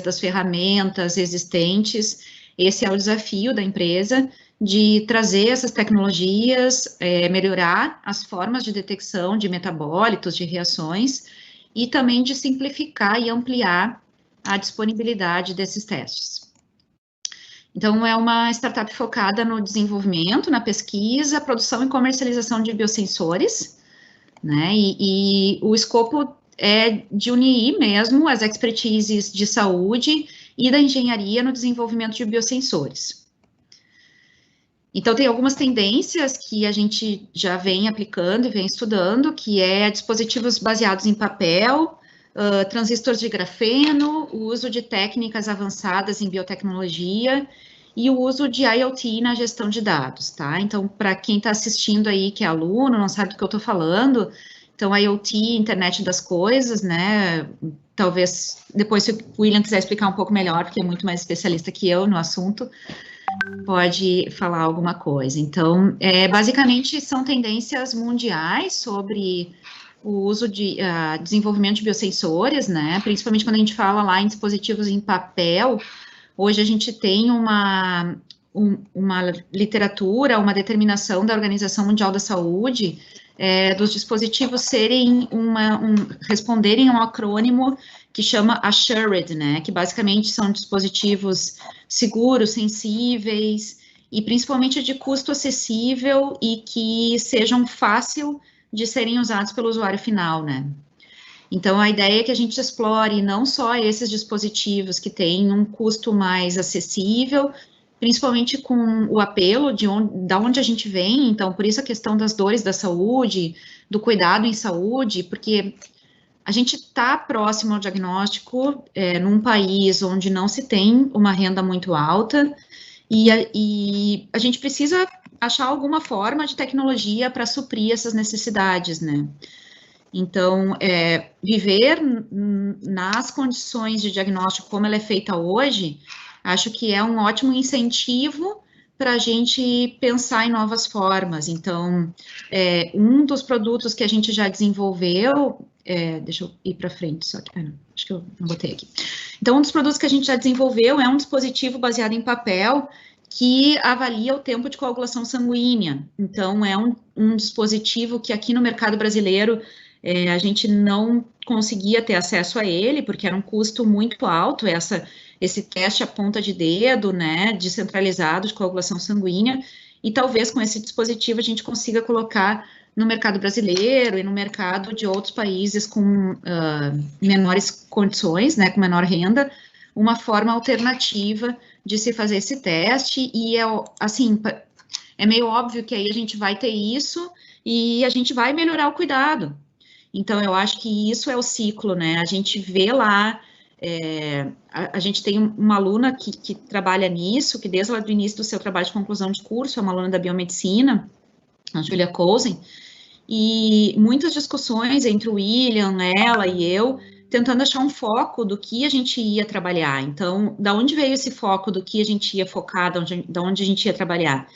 das ferramentas existentes. Esse é o desafio da empresa, de trazer essas tecnologias, melhorar as formas de detecção de metabólitos, de reações, e também de simplificar e ampliar a disponibilidade desses testes. Então, é uma startup focada no desenvolvimento, na pesquisa, produção e comercialização de biosensores, né? E o escopo é de unir mesmo as expertises de saúde e da engenharia no desenvolvimento de biosensores. Então, tem algumas tendências que a gente já vem aplicando e vem estudando, que é dispositivos baseados em papel, transistores de grafeno, o uso de técnicas avançadas em biotecnologia e o uso de IoT na gestão de dados, tá? Então, para quem está assistindo aí, que é aluno, não sabe do que eu estou falando, então, IoT, internet das coisas, né? Talvez depois, se o William quiser explicar um pouco melhor, porque é muito mais especialista que eu no assunto, pode falar alguma coisa. Então, basicamente, são tendências mundiais sobre o uso de desenvolvimento de biosensores, né? Principalmente quando a gente fala lá em dispositivos em papel. Hoje a gente tem uma literatura, uma determinação da Organização Mundial da Saúde, dos dispositivos responderem a um acrônimo que chama Assured, né? Que basicamente são dispositivos seguros, sensíveis e principalmente de custo acessível e que sejam fácil de serem usados pelo usuário final, né? Então, a ideia é que a gente explore não só esses dispositivos que têm um custo mais acessível, principalmente com o apelo da onde a gente vem, então, por isso a questão das dores da saúde, do cuidado em saúde, porque a gente está próximo ao diagnóstico num país onde não se tem uma renda muito alta, e a gente precisa achar alguma forma de tecnologia para suprir essas necessidades, né? Então, viver nas condições de diagnóstico como ela é feita hoje, acho que é um ótimo incentivo para a gente pensar em novas formas. Então, um dos produtos que a gente já desenvolveu, deixa eu ir para frente, só que, acho que eu não botei aqui. Então, um dos produtos que a gente já desenvolveu é um dispositivo baseado em papel que avalia o tempo de coagulação sanguínea. Então, é um dispositivo que aqui no mercado brasileiro a gente não conseguia ter acesso a ele, porque era um custo muito alto, esse teste à ponta de dedo, né, descentralizado de coagulação sanguínea, e talvez com esse dispositivo a gente consiga colocar no mercado brasileiro e no mercado de outros países com menores condições, né, com menor renda, uma forma alternativa de se fazer esse teste, e assim, é meio óbvio que aí a gente vai ter isso e a gente vai melhorar o cuidado. Então, eu acho que isso é o ciclo, né? A gente vê lá, a gente tem uma aluna que trabalha nisso, que desde lá do início do seu trabalho de conclusão de curso, é uma aluna da biomedicina, a Julia Cousin, e muitas discussões entre o William, ela e eu, tentando achar um foco do que a gente ia trabalhar. Então, da onde veio esse foco do que a gente ia focar, da onde a gente ia trabalhar?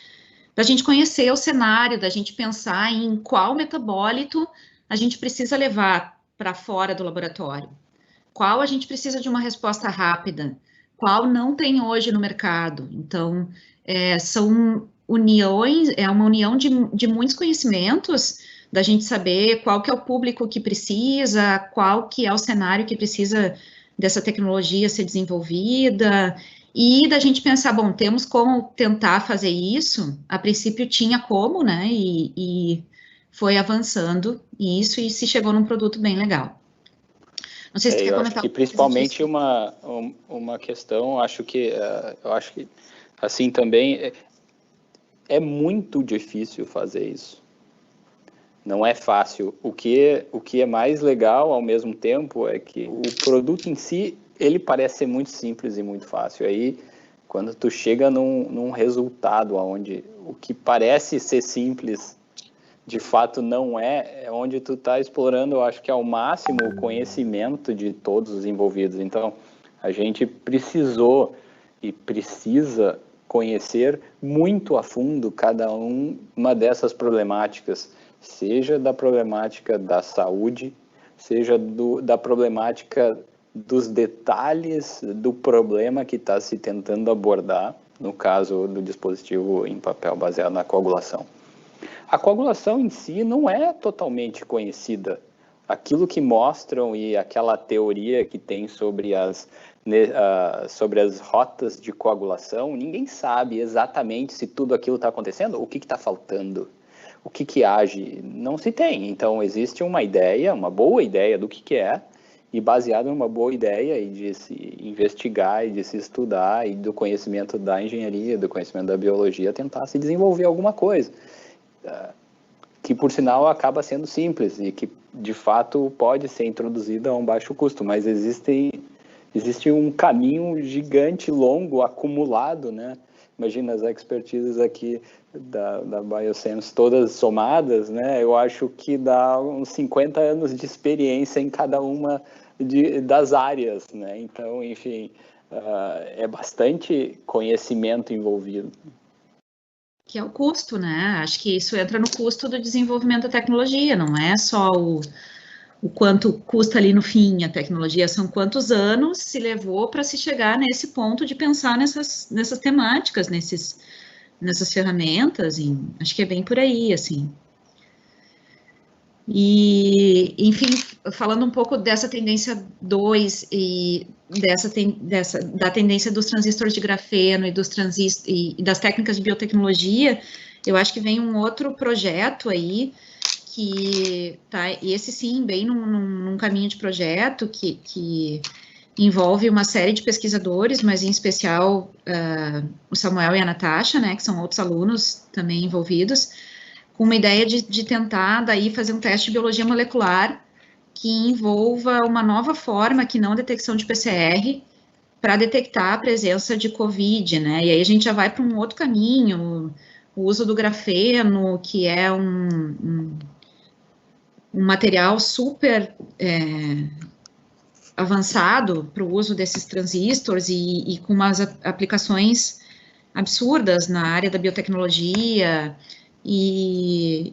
Da gente conhecer o cenário, da gente pensar em qual metabólito a gente precisa levar para fora do laboratório, qual a gente precisa de uma resposta rápida, qual não tem hoje no mercado. Então, são uniões, é uma união de muitos conhecimentos, da gente saber qual que é o público que precisa, qual que é o cenário que precisa dessa tecnologia ser desenvolvida, e da gente pensar, bom, temos como tentar fazer isso, a princípio tinha como, né, e foi avançando isso e se chegou num produto bem legal. Não sei se tu quer comentar. Eu acho que principalmente uma questão, eu acho que assim também é muito difícil fazer isso. Não é fácil. O que é mais legal ao mesmo tempo é que o produto em si, ele parece ser muito simples e muito fácil. Aí, quando tu chega num resultado onde o que parece ser simples de fato não é onde tu está explorando, eu acho que ao máximo o conhecimento de todos os envolvidos. Então, a gente precisou e precisa conhecer muito a fundo cada uma dessas problemáticas, seja da problemática da saúde, seja da problemática dos detalhes do problema que está se tentando abordar, no caso do dispositivo em papel baseado na coagulação. A coagulação em si não é totalmente conhecida. Aquilo que mostram e aquela teoria que tem sobre as rotas de coagulação, ninguém sabe exatamente se tudo aquilo está acontecendo, o que está faltando, o que age, não se tem. Então, existe uma ideia, uma boa ideia do que é, e baseado numa boa ideia e de se investigar e de se estudar e do conhecimento da engenharia, do conhecimento da biologia, tentar se desenvolver alguma coisa. Que, por sinal, acaba sendo simples e que, de fato, pode ser introduzida a um baixo custo, mas existe um caminho gigante, longo, acumulado, né? Imagina as expertises aqui da Biosense todas somadas, né? Eu acho que dá uns 50 anos de experiência em cada uma das áreas, né? Então, enfim, é bastante conhecimento envolvido. Que é o custo, né? Acho que isso entra no custo do desenvolvimento da tecnologia, não é só o quanto custa ali no fim a tecnologia, são quantos anos se levou para se chegar nesse ponto de pensar nessas temáticas, nessas ferramentas, e acho que é bem por aí, assim. E, enfim, falando um pouco dessa tendência 2 e da tendência dos transistores de grafeno e das técnicas de biotecnologia, eu acho que vem um outro projeto aí, que tá, e esse sim, bem num caminho de projeto que envolve uma série de pesquisadores, mas em especial o Samuel e a Natasha, né, que são outros alunos também envolvidos, com uma ideia de tentar daí fazer um teste de biologia molecular que envolva uma nova forma, que não detecção de PCR, para detectar a presença de COVID, né? E aí a gente já vai para um outro caminho, o uso do grafeno, que é um material super avançado para o uso desses transistores e com umas aplicações absurdas na área da biotecnologia e,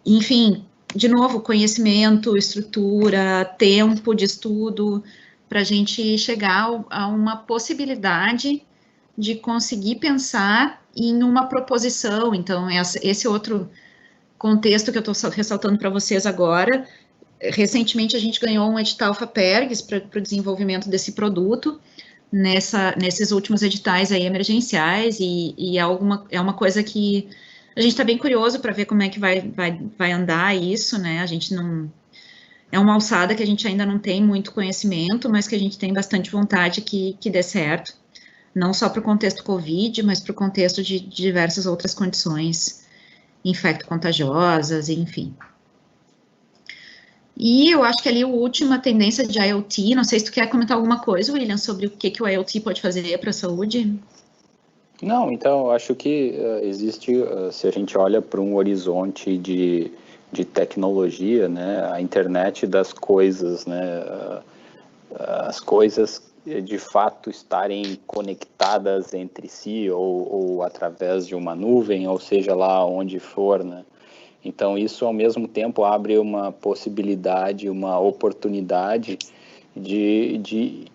enfim, de novo, conhecimento, estrutura, tempo de estudo, para a gente chegar a uma possibilidade de conseguir pensar em uma proposição. Então, esse outro contexto que eu estou ressaltando para vocês agora. Recentemente, a gente ganhou um edital FAPERGS para o desenvolvimento desse produto, nesses últimos editais aí emergenciais, e é uma coisa que a gente está bem curioso para ver como é que vai andar isso, né? A gente não... É uma alçada que a gente ainda não tem muito conhecimento, mas que a gente tem bastante vontade que dê certo, não só para o contexto COVID, mas para o contexto de diversas outras condições infecto-contagiosas, enfim. E eu acho que ali a última tendência de IoT, não sei se tu quer comentar alguma coisa, William, sobre o que o IoT pode fazer para a saúde? Não, então, eu acho que existe, se a gente olha para um horizonte de tecnologia, né, a internet das coisas, né, as coisas de fato estarem conectadas entre si ou através de uma nuvem, ou seja lá onde for, né. Então, isso ao mesmo tempo abre uma possibilidade, uma oportunidade de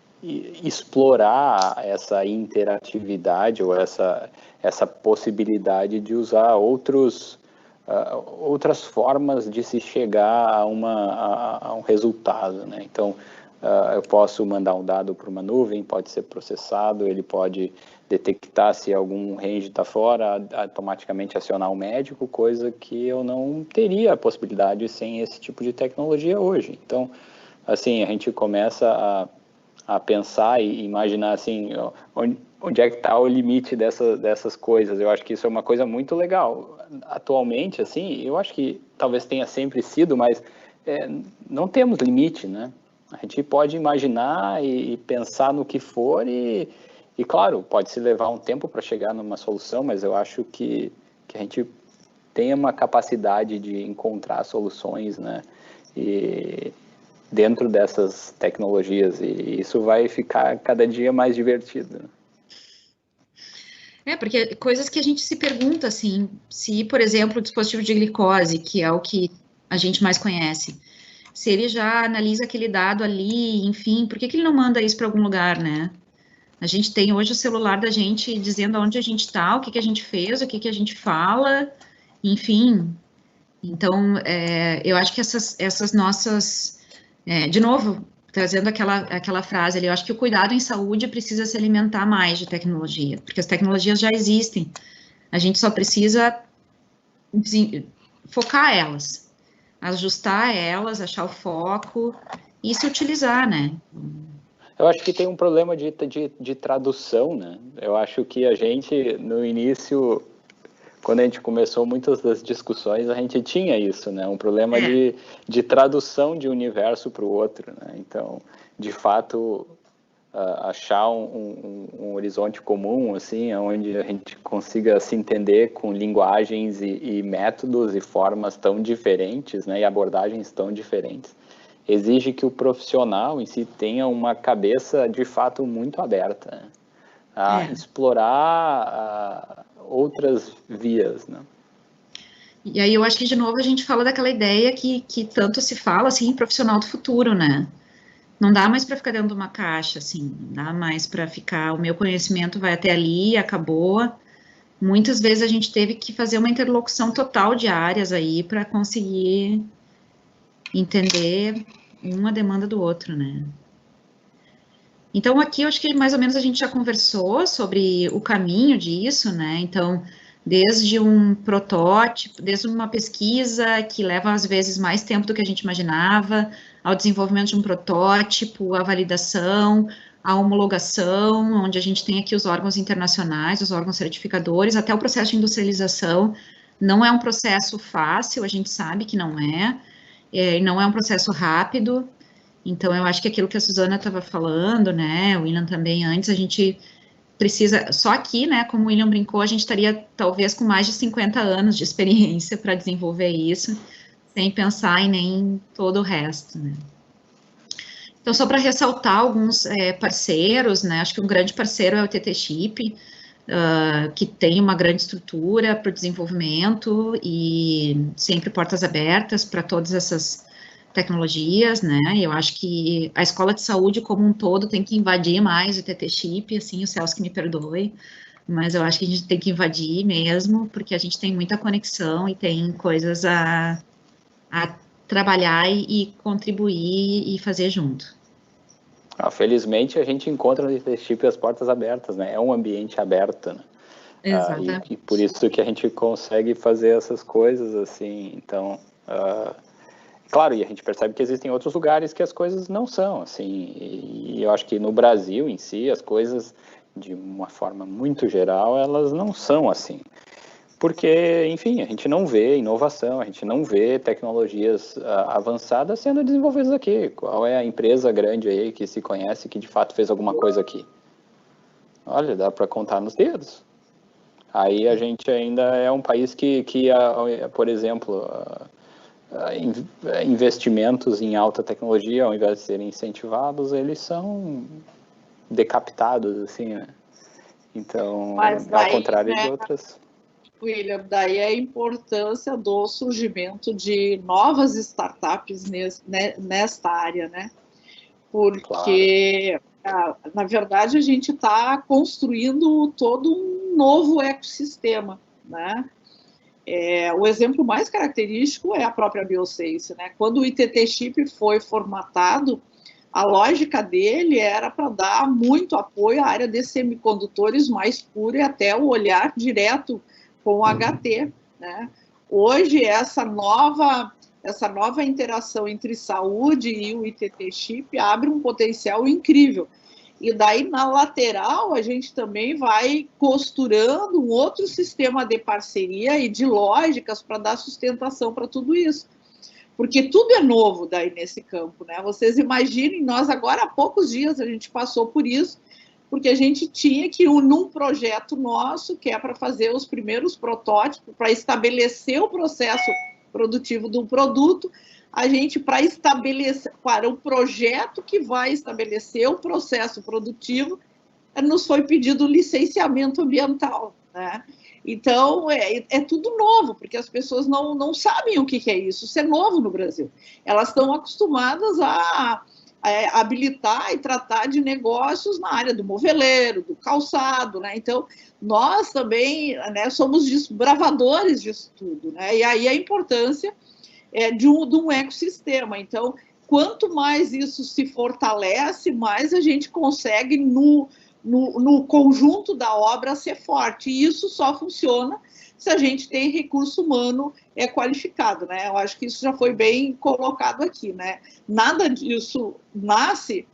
explorar essa interatividade ou essa possibilidade de usar outras formas de se chegar a um resultado, né? Então, eu posso mandar um dado para uma nuvem, pode ser processado, ele pode detectar se algum range está fora, automaticamente acionar um médico, coisa que eu não teria a possibilidade sem esse tipo de tecnologia hoje. Então, assim, a gente começa a pensar e imaginar, assim, onde é que está o limite dessas coisas. Eu acho que isso é uma coisa muito legal. Atualmente, assim, eu acho que talvez tenha sempre sido, mas não temos limite, né? A gente pode imaginar e pensar no que for e claro, pode se levar um tempo para chegar numa solução, mas eu acho que a gente tem uma capacidade de encontrar soluções, né? E dentro dessas tecnologias, e isso vai ficar cada dia mais divertido. Porque coisas que a gente se pergunta, assim, se, por exemplo, o dispositivo de glicose, que é o que a gente mais conhece, Se ele já analisa aquele dado ali, enfim, por que ele não manda isso para algum lugar, né? A gente tem hoje o celular da gente dizendo onde a gente está, o que a gente fez, o que a gente fala, enfim. Então, eu acho que essas nossas... de novo, trazendo aquela frase ali, eu acho que o cuidado em saúde precisa se alimentar mais de tecnologia, porque as tecnologias já existem. A gente só precisa focar elas, ajustar elas, achar o foco e se utilizar, né? Eu acho que tem um problema de tradução, né? Eu acho que a gente, no início, quando a gente começou muitas das discussões, a gente tinha isso, né? Um problema de tradução de um universo para o outro, né? Então, de fato, achar um horizonte comum, assim, onde a gente consiga se entender com linguagens e métodos e formas tão diferentes, né? E abordagens tão diferentes, exige que o profissional em si tenha uma cabeça, de fato, muito aberta, né? A explorar outras vias, né? E aí eu acho que, de novo, a gente fala daquela ideia que tanto se fala, assim, profissional do futuro, né? Não dá mais para ficar dentro de uma caixa, assim, não dá mais para ficar, o meu conhecimento vai até ali, acabou. Muitas vezes a gente teve que fazer uma interlocução total de áreas aí para conseguir entender uma demanda do outro, né? Então, aqui eu acho que mais ou menos a gente já conversou sobre o caminho disso, né? Então, desde um protótipo, desde uma pesquisa que leva às vezes mais tempo do que a gente imaginava, ao desenvolvimento de um protótipo, a validação, a homologação, onde a gente tem aqui os órgãos internacionais, os órgãos certificadores, até o processo de industrialização. Não é um processo fácil, a gente sabe que não é não é um processo rápido. Então, eu acho que aquilo que a Suzana estava falando, né, o William também antes, a gente precisa, só aqui, né, como o William brincou, a gente estaria talvez com mais de 50 anos de experiência para desenvolver isso, sem pensar em nem todo o resto, né. Então, só para ressaltar alguns parceiros, né, acho que um grande parceiro é o TT Chip, que tem uma grande estrutura para o desenvolvimento e sempre portas abertas para todas essas tecnologias, né? Eu acho que a escola de saúde como um todo tem que invadir mais o TT Chip, assim, o Celso que me perdoe, mas eu acho que a gente tem que invadir mesmo, porque a gente tem muita conexão e tem coisas a trabalhar e contribuir e fazer junto. Felizmente a gente encontra no TT Chip as portas abertas, né? É um ambiente aberto, né? Exatamente. E por isso que a gente consegue fazer essas coisas, assim, então... Claro, e a gente percebe que existem outros lugares que as coisas não são, assim, e eu acho que no Brasil em si, as coisas, de uma forma muito geral, elas não são assim. Porque, enfim, a gente não vê inovação, a gente não vê tecnologias avançadas sendo desenvolvidas aqui. Qual é a empresa grande aí que se conhece que de fato fez alguma coisa aqui? Olha, dá para contar nos dedos. Aí a gente ainda é um país que por exemplo... investimentos em alta tecnologia, ao invés de serem incentivados, eles são decapitados, assim, né? Então, daí, ao contrário, né, de outras... William, daí a importância do surgimento de novas startups nesta área, né? Porque, claro, na verdade, a gente está construindo todo um novo ecossistema, né? O exemplo mais característico é a própria Biosense, né? Quando o ITT Chip foi formatado, a lógica dele era para dar muito apoio à área de semicondutores mais pura e até o olhar direto com o HT, né? Hoje, essa nova interação entre saúde e o ITT Chip abre um potencial incrível. E daí, na lateral, a gente também vai costurando um outro sistema de parceria e de lógicas para dar sustentação para tudo isso. Porque tudo é novo daí nesse campo, né? Vocês imaginem, nós agora há poucos dias a gente passou por isso, porque a gente tinha que, num projeto nosso, que é para fazer os primeiros protótipos, para estabelecer o processo produtivo do produto, a gente, para estabelecer, para o projeto que vai estabelecer o processo produtivo, nos foi pedido licenciamento ambiental, né? Então, é tudo novo, porque as pessoas não sabem o que é isso. Isso é novo no Brasil. Elas estão acostumadas a habilitar e tratar de negócios na área do moveleiro, do calçado, né? Então, nós também, né, somos desbravadores disso tudo, né? E aí a importância de um ecossistema. Então, quanto mais isso se fortalece, mais a gente consegue no conjunto da obra ser forte. E isso só funciona se a gente tem recurso humano qualificado, né? Eu acho que isso já foi bem colocado aqui, né? Nada disso nasce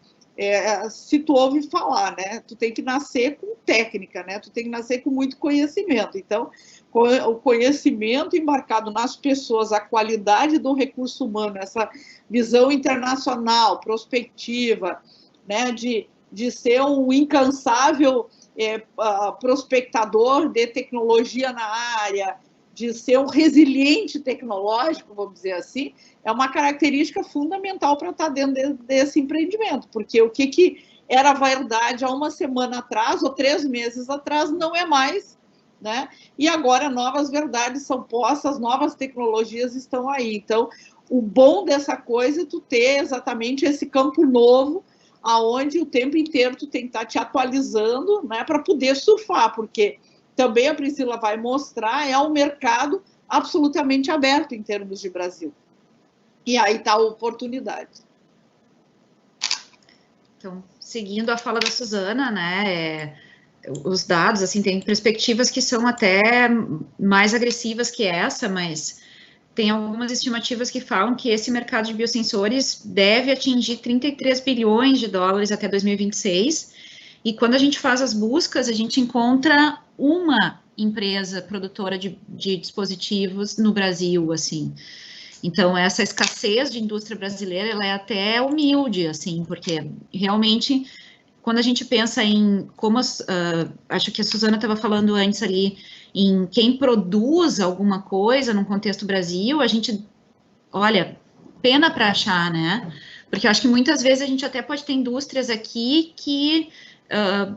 se tu ouve falar, né? Tu tem que nascer com técnica, né? Tu tem que nascer com muito conhecimento. Então, o conhecimento embarcado nas pessoas, a qualidade do recurso humano, essa visão internacional, prospectiva, né? De ser um incansável prospectador de tecnologia na área, de ser um resiliente tecnológico, vamos dizer assim, é uma característica fundamental para estar dentro desse empreendimento, porque o que era verdade há uma semana atrás ou 3 meses atrás não é mais, né? E agora novas verdades são postas, novas tecnologias estão aí. Então, o bom dessa coisa é tu ter exatamente esse campo novo, aonde o tempo inteiro tu tem que estar te atualizando, né, para poder surfar, porque também a Priscila vai mostrar, um mercado absolutamente aberto em termos de Brasil. E aí está a oportunidade. Então, seguindo a fala da Suzana, né, os dados, assim, tem perspectivas que são até mais agressivas que essa, mas tem algumas estimativas que falam que esse mercado de biosensores deve atingir 33 bilhões de dólares até 2026, e quando a gente faz as buscas, a gente encontra uma empresa produtora de dispositivos no Brasil, assim. Então, essa escassez de indústria brasileira, ela é até humilde, assim, porque realmente, quando a gente pensa em como, acho que a Suzana estava falando antes ali, em quem produz alguma coisa no contexto Brasil, a gente, olha, pena para achar, né? Porque eu acho que muitas vezes a gente até pode ter indústrias aqui que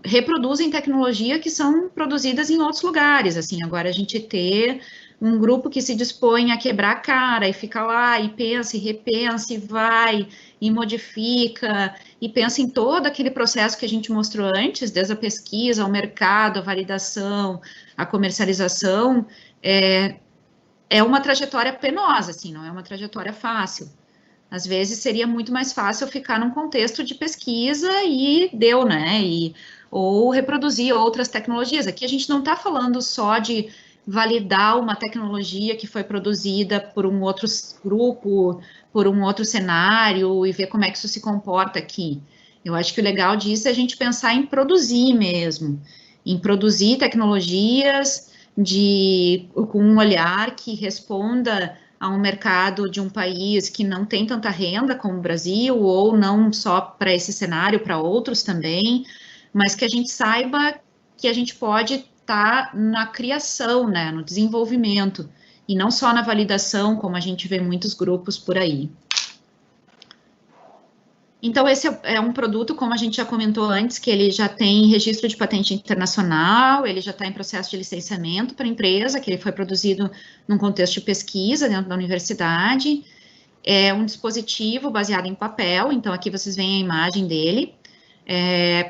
reproduzem tecnologia que são produzidas em outros lugares, assim, agora a gente ter um grupo que se dispõe a quebrar a cara e fica lá e pensa e repensa e vai e modifica e pensa em todo aquele processo que a gente mostrou antes, desde a pesquisa, ao mercado, a validação, a comercialização, é uma trajetória penosa, assim, não é uma trajetória fácil. Às vezes seria muito mais fácil ficar num contexto de pesquisa e deu, né? Ou reproduzir outras tecnologias. Aqui a gente não está falando só de validar uma tecnologia que foi produzida por um outro grupo, por um outro cenário e ver como é que isso se comporta aqui. Eu acho que o legal disso é a gente pensar em produzir mesmo, em produzir tecnologias com um olhar que responda a um mercado de um país que não tem tanta renda como o Brasil, ou não só para esse cenário, para outros também, mas que a gente saiba que a gente pode estar na criação, né, no desenvolvimento, e não só na validação, como a gente vê muitos grupos por aí. Então, esse é um produto, como a gente já comentou antes, que ele já tem registro de patente internacional, ele já está em processo de licenciamento para a empresa, que ele foi produzido num contexto de pesquisa dentro da universidade. É um dispositivo baseado em papel, então aqui vocês veem a imagem dele,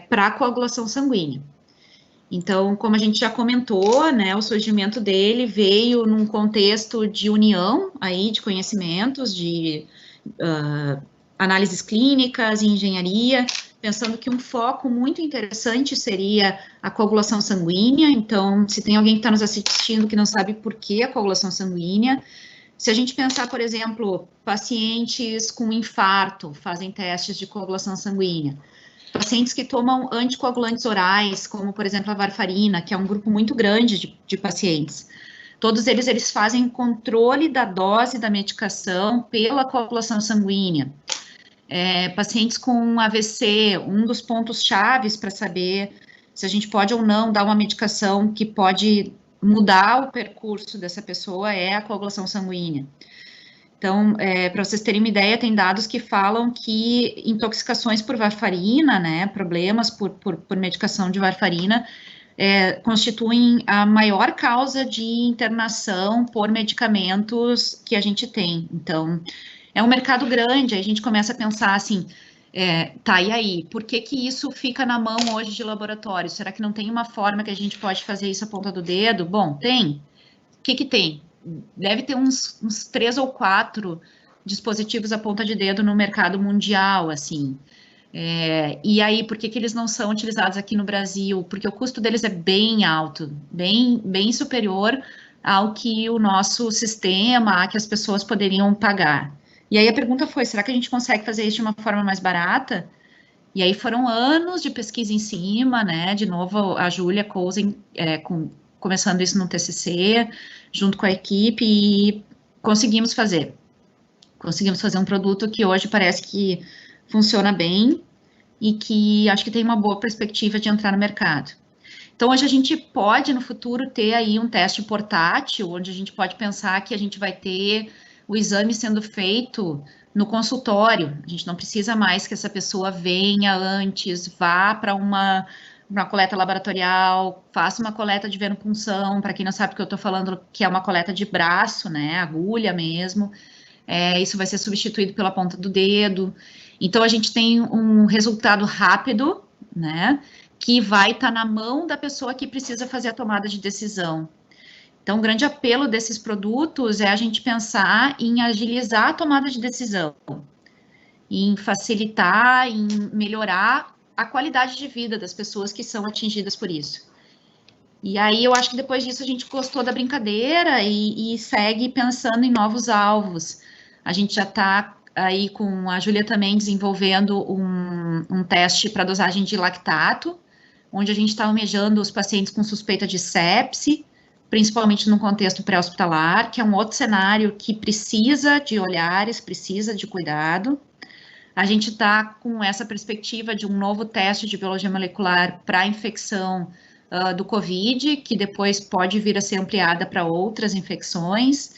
para coagulação sanguínea. Então, como a gente já comentou, né, o surgimento dele veio num contexto de união aí de conhecimentos, de análises clínicas e engenharia, pensando que um foco muito interessante seria a coagulação sanguínea. Então, se tem alguém que está nos assistindo que não sabe por que a coagulação sanguínea, se a gente pensar, por exemplo, pacientes com infarto fazem testes de coagulação sanguínea, pacientes que tomam anticoagulantes orais, como, por exemplo, a varfarina, que é um grupo muito grande de pacientes, todos eles fazem controle da dose da medicação pela coagulação sanguínea. Pacientes com AVC, um dos pontos chaves para saber se a gente pode ou não dar uma medicação que pode mudar o percurso dessa pessoa é a coagulação sanguínea. Então, para vocês terem uma ideia, tem dados que falam que intoxicações por varfarina, né, problemas por medicação de varfarina, constituem a maior causa de internação por medicamentos que a gente tem. Então, é um mercado grande, aí a gente começa a pensar assim, tá, e aí, por que que isso fica na mão hoje de laboratório? Será que não tem uma forma que a gente pode fazer isso à ponta do dedo? Bom, tem. O que que tem? Deve ter uns 3 ou 4 dispositivos à ponta de dedo no mercado mundial, assim. E aí, por que que eles não são utilizados aqui no Brasil? Porque o custo deles é bem alto, bem superior ao que o nosso sistema, que as pessoas poderiam pagar. E aí a pergunta foi, será que a gente consegue fazer isso de uma forma mais barata? E aí foram anos de pesquisa em cima, né? De novo, a Júlia Cousin começando isso no TCC, junto com a equipe, e conseguimos fazer um produto que hoje parece que funciona bem e que acho que tem uma boa perspectiva de entrar no mercado. Então, hoje a gente pode, no futuro, ter aí um teste portátil, onde a gente pode pensar que a gente vai ter o exame sendo feito no consultório. A gente não precisa mais que essa pessoa venha antes, vá para uma coleta laboratorial, faça uma coleta de venopunção, para quem não sabe o que eu estou falando, que é uma coleta de braço, né, agulha mesmo. Isso vai ser substituído pela ponta do dedo. Então, a gente tem um resultado rápido, né, que vai estar na mão da pessoa que precisa fazer a tomada de decisão. Então, o grande apelo desses produtos é a gente pensar em agilizar a tomada de decisão, em facilitar, em melhorar a qualidade de vida das pessoas que são atingidas por isso. E aí, eu acho que depois disso a gente gostou da brincadeira e segue pensando em novos alvos. A gente já está aí com a Júlia também desenvolvendo um teste para dosagem de lactato, onde a gente está almejando os pacientes com suspeita de sepse, principalmente no contexto pré-hospitalar, que é um outro cenário que precisa de olhares, precisa de cuidado. A gente está com essa perspectiva de um novo teste de biologia molecular para infecção do COVID, que depois pode vir a ser ampliada para outras infecções.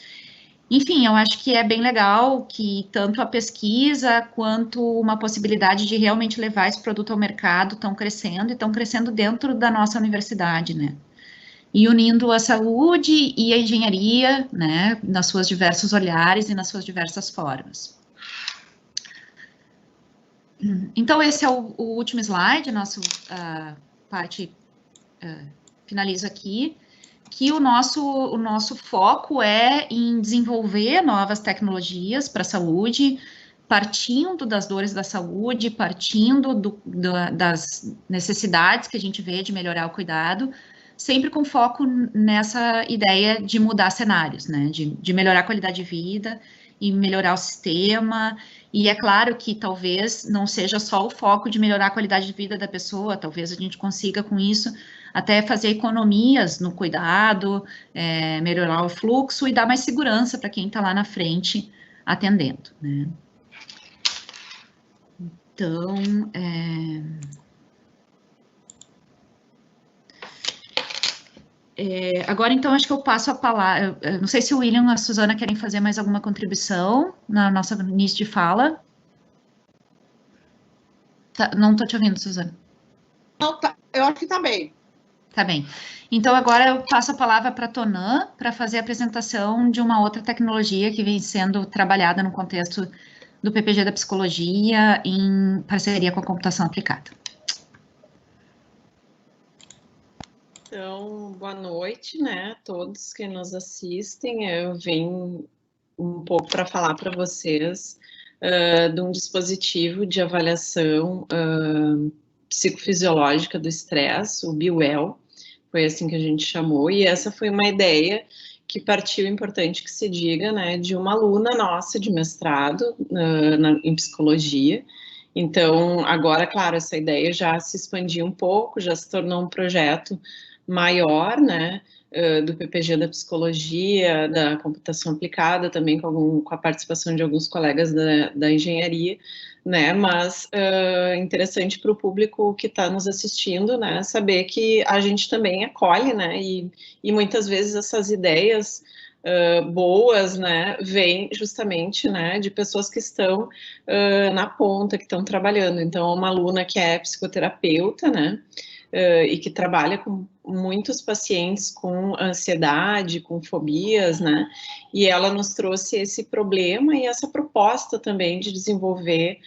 Enfim, eu acho que é bem legal que tanto a pesquisa quanto uma possibilidade de realmente levar esse produto ao mercado estão crescendo dentro da nossa universidade, né? E unindo a saúde e a engenharia, né, nas suas diversos olhares e nas suas diversas formas. Então, esse é o último slide, nossa parte finaliza aqui, que o nosso foco é em desenvolver novas tecnologias para a saúde, partindo das dores da saúde, partindo das necessidades que a gente vê de melhorar o cuidado, sempre com foco nessa ideia de mudar cenários, né, de melhorar a qualidade de vida e melhorar o sistema. E é claro que talvez não seja só o foco de melhorar a qualidade de vida da pessoa, talvez a gente consiga com isso até fazer economias no cuidado, melhorar o fluxo e dar mais segurança para quem está lá na frente atendendo, né? Então, agora, então, acho que eu passo a palavra. Não sei se o William e a Suzana querem fazer mais alguma contribuição na nossa início de fala. Tá, não estou te ouvindo, Suzana. Não, tá, eu acho que está bem. Tá bem. Então, agora eu passo a palavra para a Tonan para fazer a apresentação de uma outra tecnologia que vem sendo trabalhada no contexto do PPG da Psicologia em parceria com a computação aplicada. Então, boa noite, né, a todos que nos assistem. Eu venho um pouco para falar para vocês de um dispositivo de avaliação psicofisiológica do estresse, o BeWell, foi assim que a gente chamou, e essa foi uma ideia que partiu, importante que se diga, né, de uma aluna nossa de mestrado em psicologia. Então, agora, claro, essa ideia já se expandiu um pouco, já se tornou um projeto maior, né, do PPG da Psicologia, da Computação Aplicada, também com a participação de alguns colegas da engenharia, né, mas interessante para o público que está nos assistindo, né, saber que a gente também acolhe, né, e muitas vezes essas ideias boas, né, vêm justamente, né, de pessoas que estão na ponta, que estão trabalhando. Então, uma aluna que é psicoterapeuta, né, e que trabalha com muitos pacientes com ansiedade, com fobias, né? E ela nos trouxe esse problema e essa proposta também de desenvolver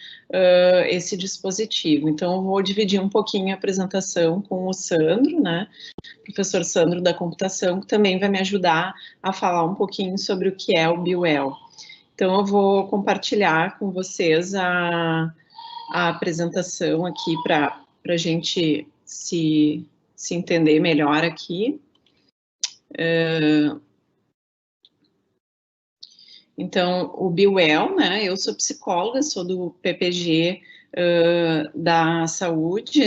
esse dispositivo. Então, eu vou dividir um pouquinho a apresentação com o Sandro, né? Professor Sandro da computação, que também vai me ajudar a falar um pouquinho sobre o que é o BioWell. Então, eu vou compartilhar com vocês a apresentação aqui para a gente se entender melhor aqui. Então, o BioWell, né, eu sou psicóloga, sou do PPG da saúde,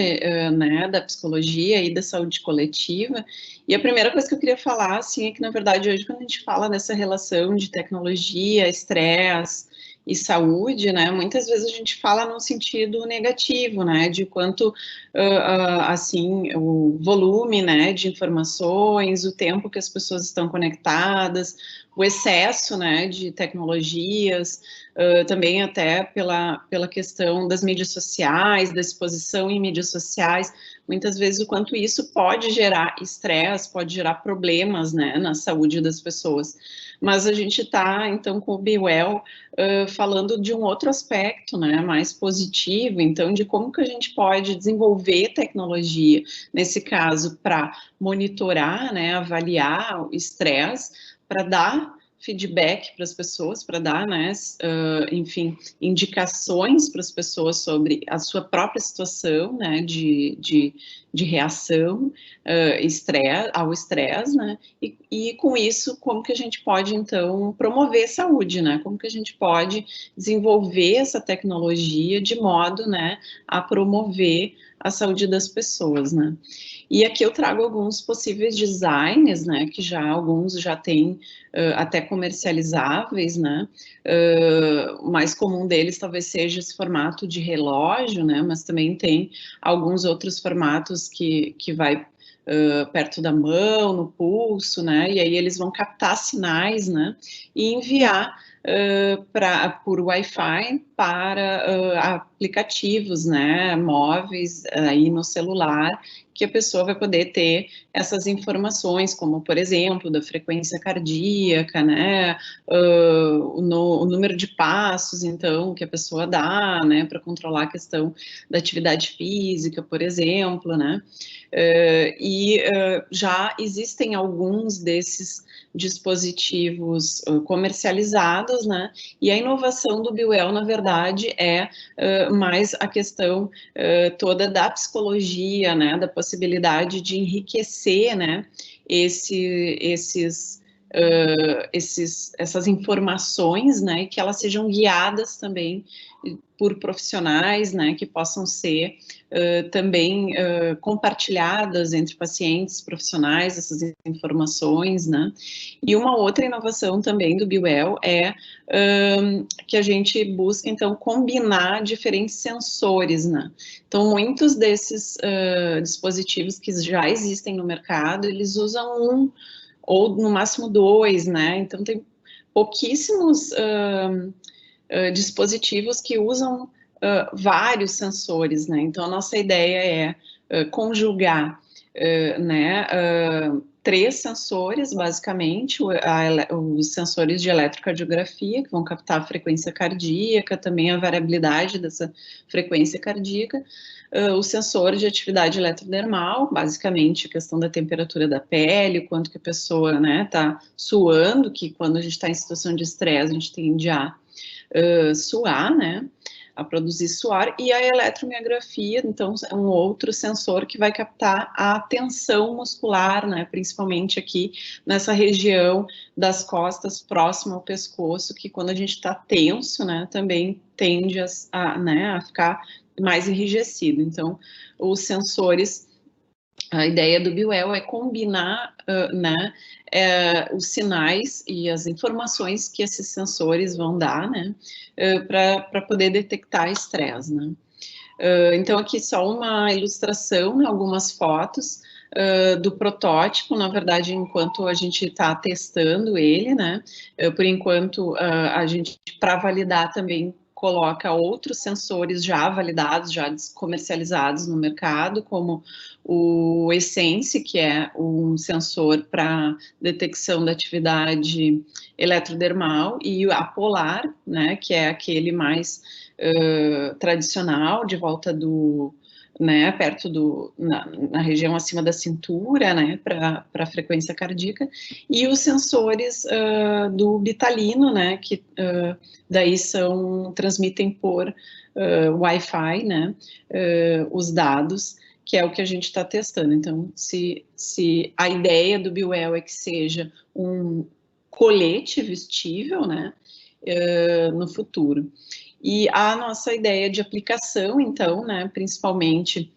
né, da psicologia e da saúde coletiva, e a primeira coisa que eu queria falar, assim, é que, na verdade, hoje, quando a gente fala dessa relação de tecnologia, estresse e saúde, né, muitas vezes a gente fala num sentido negativo, né, de quanto, assim, o volume, né, de informações, o tempo que as pessoas estão conectadas, o excesso, né, de tecnologias, também até pela questão das mídias sociais, da exposição em mídias sociais, muitas vezes o quanto isso pode gerar estresse, pode gerar problemas, né, na saúde das pessoas. Mas a gente está, então, com o BioWell falando de um outro aspecto, né, mais positivo, então, de como que a gente pode desenvolver tecnologia, nesse caso, para monitorar, né, avaliar o estresse, para dar feedback para as pessoas, para dar, né, enfim, indicações para as pessoas sobre a sua própria situação, né, de reação ao estresse, né, e com isso, como que a gente pode, então, promover saúde, né, como que a gente pode desenvolver essa tecnologia de modo, né, a promover a saúde das pessoas, né. E aqui eu trago alguns possíveis designs, né, que alguns já têm até comercializáveis, né, o mais comum deles talvez seja esse formato de relógio, né, mas também tem alguns outros formatos que vai perto da mão, no pulso, né, e aí eles vão captar sinais, né, e enviar por Wi-Fi para aplicativos, né, móveis aí no celular, que a pessoa vai poder ter essas informações, como, por exemplo, da frequência cardíaca, né, o número de passos, então, que a pessoa dá, né, para controlar a questão da atividade física, por exemplo, né, já existem alguns desses dispositivos comercializados, né, e a inovação do BioWell, na verdade, é mais a questão toda da psicologia, né, da possibilidade de enriquecer, né, essas informações, né, e que elas sejam guiadas também por profissionais, né, que possam ser também compartilhadas entre pacientes, profissionais, essas informações, né, e uma outra inovação também do BioWell é que a gente busca, então, combinar diferentes sensores, né, então, muitos desses dispositivos que já existem no mercado, eles usam ou no máximo 2, né, então tem pouquíssimos dispositivos que usam vários sensores, né, então a nossa ideia é conjugar, né, 3 sensores, basicamente, os sensores de eletrocardiografia, que vão captar a frequência cardíaca, também a variabilidade dessa frequência cardíaca, o sensor de atividade eletrodermal, basicamente a questão da temperatura da pele, quanto que a pessoa, né, tá suando, que quando a gente está em situação de estresse, a gente tende a suar, né, a produzir suor, e a eletromiografia, então, é um outro sensor que vai captar a tensão muscular, né, principalmente aqui nessa região das costas, próximo ao pescoço, que quando a gente está tenso, né, também tende a ficar mais enrijecido. Então, os sensores, a ideia do BioWell é combinar, né, os sinais e as informações que esses sensores vão dar, né, para poder detectar estresse, né. Então, aqui só uma ilustração, né, algumas fotos do protótipo, na verdade, enquanto a gente está testando ele, né, por enquanto, a gente, para validar também coloca outros sensores já validados, já comercializados no mercado, como o Essence, que é um sensor para detecção da atividade eletrodermal, e a Polar, né, que é aquele mais tradicional, de volta do, né, perto do, na região acima da cintura, né, para a frequência cardíaca, e os sensores do Bitalino, né, que daí transmitem por Wi-Fi, né, os dados, que é o que a gente está testando. Então, se a ideia do BeWell é que seja um colete vestível, né, no futuro. E a nossa ideia de aplicação, então, né, principalmente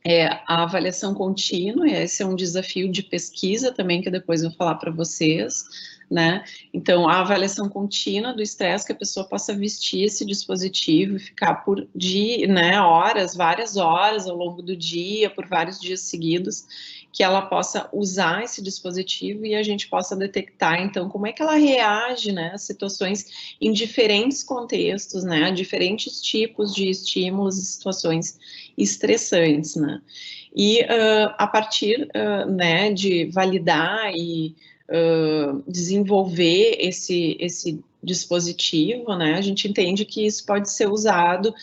é a avaliação contínua, e esse é um desafio de pesquisa também, que depois eu vou falar para vocês, né? Então, a avaliação contínua do estresse, que a pessoa possa vestir esse dispositivo e ficar por dia, né, horas, várias horas ao longo do dia, por vários dias seguidos, que ela possa usar esse dispositivo e a gente possa detectar, então, como é que ela reage, né, a situações em diferentes contextos, né, a diferentes tipos de estímulos e situações estressantes, né. E a partir, né, de validar e desenvolver esse dispositivo, né, a gente entende que isso pode ser usado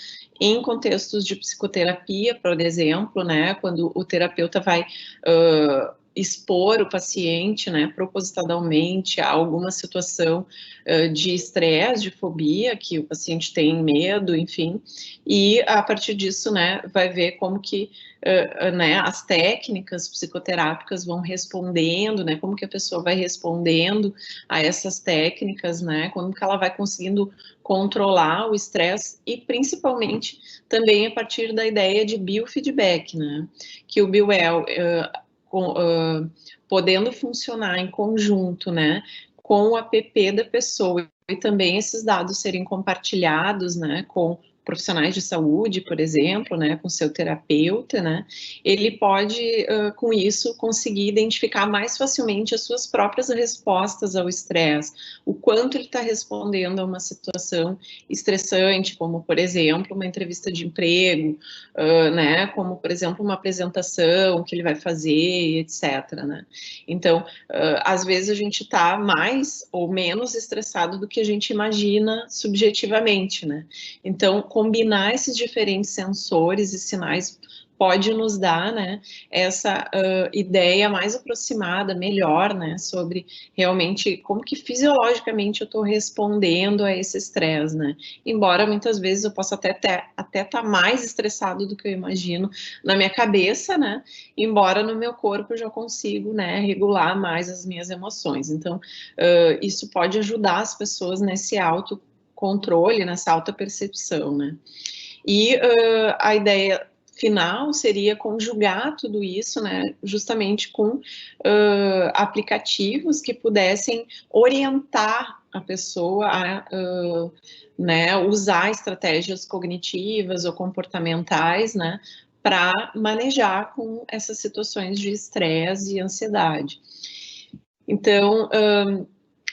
em contextos de psicoterapia, por exemplo, né, quando o terapeuta vai expor o paciente, né, propositadamente a alguma situação de estresse, de fobia, que o paciente tem medo, enfim, e a partir disso, né, vai ver como que né, as técnicas psicoterápicas vão respondendo, né, como que a pessoa vai respondendo a essas técnicas, né, como que ela vai conseguindo controlar o estresse e principalmente também a partir da ideia de biofeedback, né, que o BeWell podendo funcionar em conjunto, né, com o app da pessoa e também esses dados serem compartilhados, né, com profissionais de saúde, por exemplo, né, com seu terapeuta, né, ele pode, com isso, conseguir identificar mais facilmente as suas próprias respostas ao estresse, o quanto ele está respondendo a uma situação estressante, como, por exemplo, uma entrevista de emprego, né, como, por exemplo, uma apresentação que ele vai fazer, etc., né. Então, às vezes a gente está mais ou menos estressado do que a gente imagina subjetivamente, né. Então, combinar esses diferentes sensores e sinais pode nos dar, né, essa ideia mais aproximada, melhor, né, sobre realmente como que fisiologicamente eu estou respondendo a esse estresse, né, embora muitas vezes eu possa até estar mais estressado do que eu imagino na minha cabeça, né, embora no meu corpo eu já consigo, né, regular mais as minhas emoções. Então, isso pode ajudar as pessoas nesse autocontrole, nessa autopercepção, né. E a ideia final seria conjugar tudo isso, né, justamente com aplicativos que pudessem orientar a pessoa a né, usar estratégias cognitivas ou comportamentais, né, para manejar com essas situações de estresse e ansiedade. Então,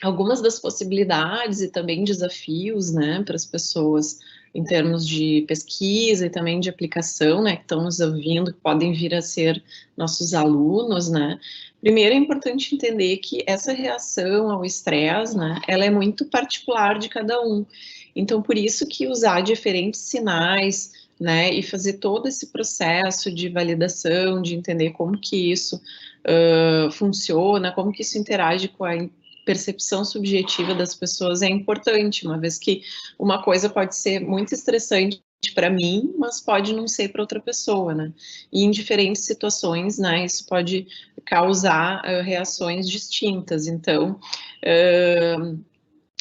algumas das possibilidades e também desafios, né, para as pessoas em termos de pesquisa e também de aplicação, né, que estão nos ouvindo, que podem vir a ser nossos alunos, né. Primeiro é importante entender que essa reação ao estresse, né, ela é muito particular de cada um. Então, por isso que usar diferentes sinais, né, e fazer todo esse processo de validação, de entender como que isso funciona, como que isso interage com a percepção subjetiva das pessoas é importante, uma vez que uma coisa pode ser muito estressante para mim, mas pode não ser para outra pessoa, né? E em diferentes situações, né, isso pode causar reações distintas. Então,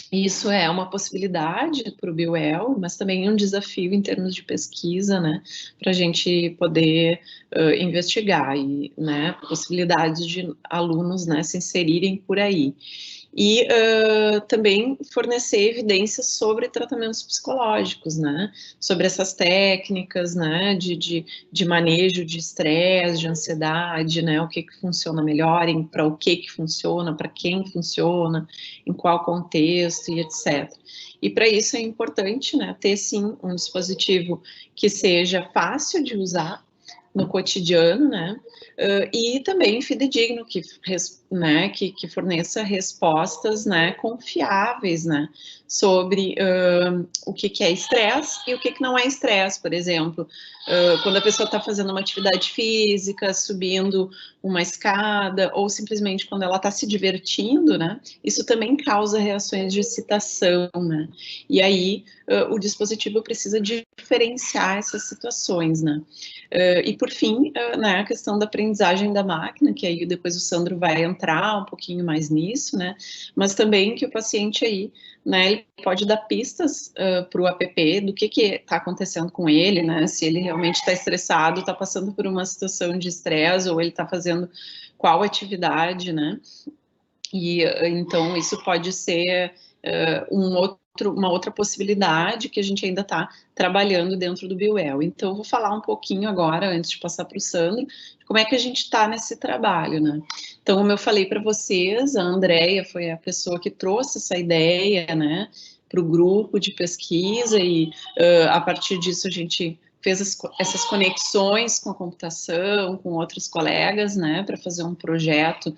isso é uma possibilidade para o BeWell, mas também um desafio em termos de pesquisa, né, para a gente poder investigar e, né, possibilidades de alunos, né, se inserirem por aí. E também fornecer evidências sobre tratamentos psicológicos, né? Sobre essas técnicas, né? De manejo de estresse, de ansiedade, né? O que funciona melhor, para o que funciona, para quem funciona, em qual contexto e etc. E para isso é importante, né? Ter sim um dispositivo que seja fácil de usar no cotidiano, né? E também fidedigno, que forneça respostas, né, confiáveis, né, sobre o que é estresse e o que não é estresse. Por exemplo, quando a pessoa está fazendo uma atividade física, subindo uma escada, ou simplesmente quando ela está se divertindo, né, isso também causa reações de excitação, né, e aí o dispositivo precisa diferenciar essas situações, né. E por fim, né, a questão da aprendizagem da máquina, que aí depois o Sandro vai entrar um pouquinho mais nisso, né, mas também que o paciente aí, né, ele pode dar pistas para o app do que está acontecendo com ele, né, se ele realmente está estressado, está passando por uma situação de estresse, ou ele está fazendo qual atividade, né, e então isso pode ser uma outra possibilidade que a gente ainda está trabalhando dentro do BioWell. Então, eu vou falar um pouquinho agora, antes de passar para o Sandro, de como é que a gente está nesse trabalho, né? Então, como eu falei para vocês, a Andrea foi a pessoa que trouxe essa ideia, né, para o grupo de pesquisa, e a partir disso a gente fez essas conexões com a computação, com outros colegas, né, para fazer um projeto,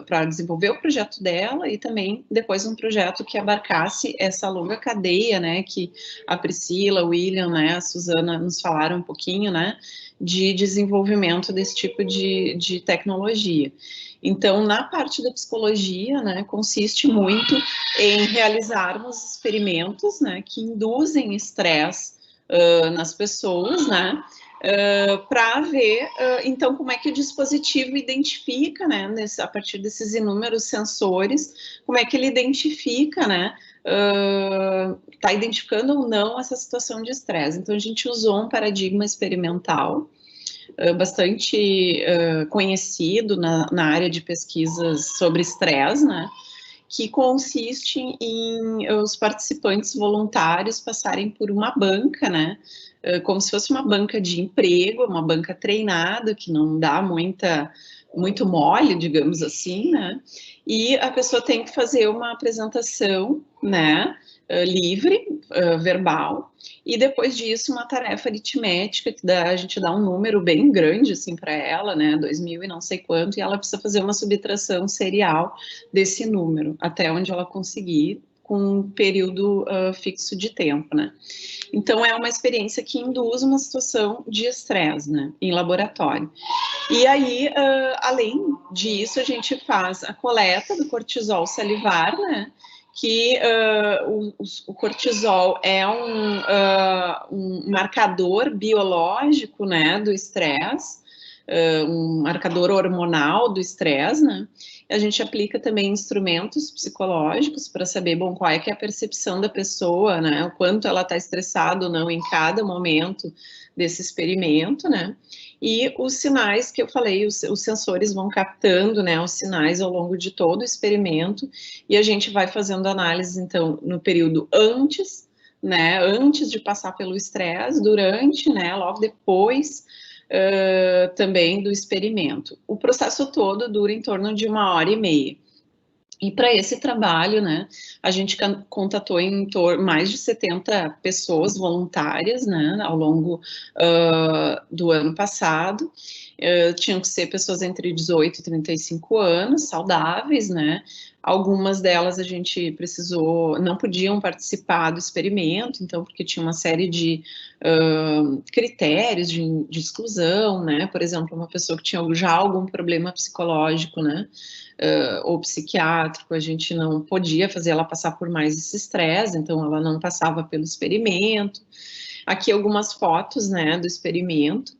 para desenvolver o projeto dela, e também depois um projeto que abarcasse essa longa cadeia, né, que a Priscila, o William, né, a Suzana nos falaram um pouquinho, né, de desenvolvimento desse tipo de tecnologia. Então, na parte da psicologia, né, consiste muito em realizarmos experimentos, né, que induzem estresse nas pessoas, né, para ver, então, como é que o dispositivo identifica, né, a partir desses inúmeros sensores, como é que ele identifica, né, está identificando ou não essa situação de estresse. Então, a gente usou um paradigma experimental, bastante conhecido na área de pesquisas sobre estresse, né, que consiste em os participantes voluntários passarem por uma banca, né, como se fosse uma banca de emprego, uma banca treinada, que não dá muito mole, digamos assim, né, e a pessoa tem que fazer uma apresentação, né, livre, verbal, e depois disso uma tarefa aritmética, que a gente dá um número bem grande, assim, para ela, né, 2.000 e não sei quanto, e ela precisa fazer uma subtração serial desse número, até onde ela conseguir, com um período fixo de tempo, né. Então, é uma experiência que induz uma situação de estresse, né, em laboratório. E aí, além disso, a gente faz a coleta do cortisol salivar, né, que o cortisol é um marcador biológico, né, do estresse, um marcador hormonal do estresse, né. A gente aplica também instrumentos psicológicos para saber, bom, qual é que é a percepção da pessoa, né, o quanto ela está estressada ou não em cada momento desse experimento, né. E os sinais que eu falei, os sensores vão captando, né, os sinais ao longo de todo o experimento, e a gente vai fazendo análise, então, no período antes, né, antes de passar pelo estresse, durante, né, logo depois, também do experimento. O processo todo dura em torno de 1h30. E para esse trabalho, né, a gente contatou mais de 70 pessoas voluntárias, né, ao longo do ano passado. Tinham que ser pessoas entre 18 e 35 anos, saudáveis, né. Algumas delas a gente não podiam participar do experimento, então, porque tinha uma série de critérios de exclusão, né, por exemplo, uma pessoa que tinha já algum problema psicológico, né, ou psiquiátrico, a gente não podia fazer ela passar por mais esse estresse, então ela não passava pelo experimento. Aqui algumas fotos, né, do experimento,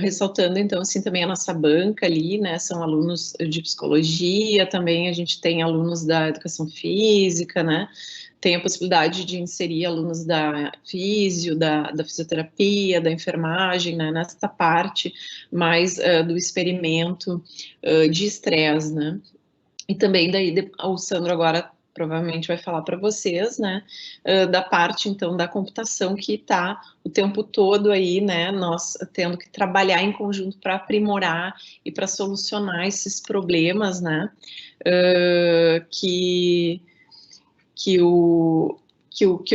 ressaltando, então, assim, também a nossa banca ali, né, são alunos de psicologia, também a gente tem alunos da educação física, né, tem a possibilidade de inserir alunos da físio, da fisioterapia, da enfermagem, né, nessa parte mais do experimento de estresse, né. E também daí o Sandro agora provavelmente vai falar para vocês, né, da parte, então, da computação que está o tempo todo aí, né, nós tendo que trabalhar em conjunto para aprimorar e para solucionar esses problemas, né, que o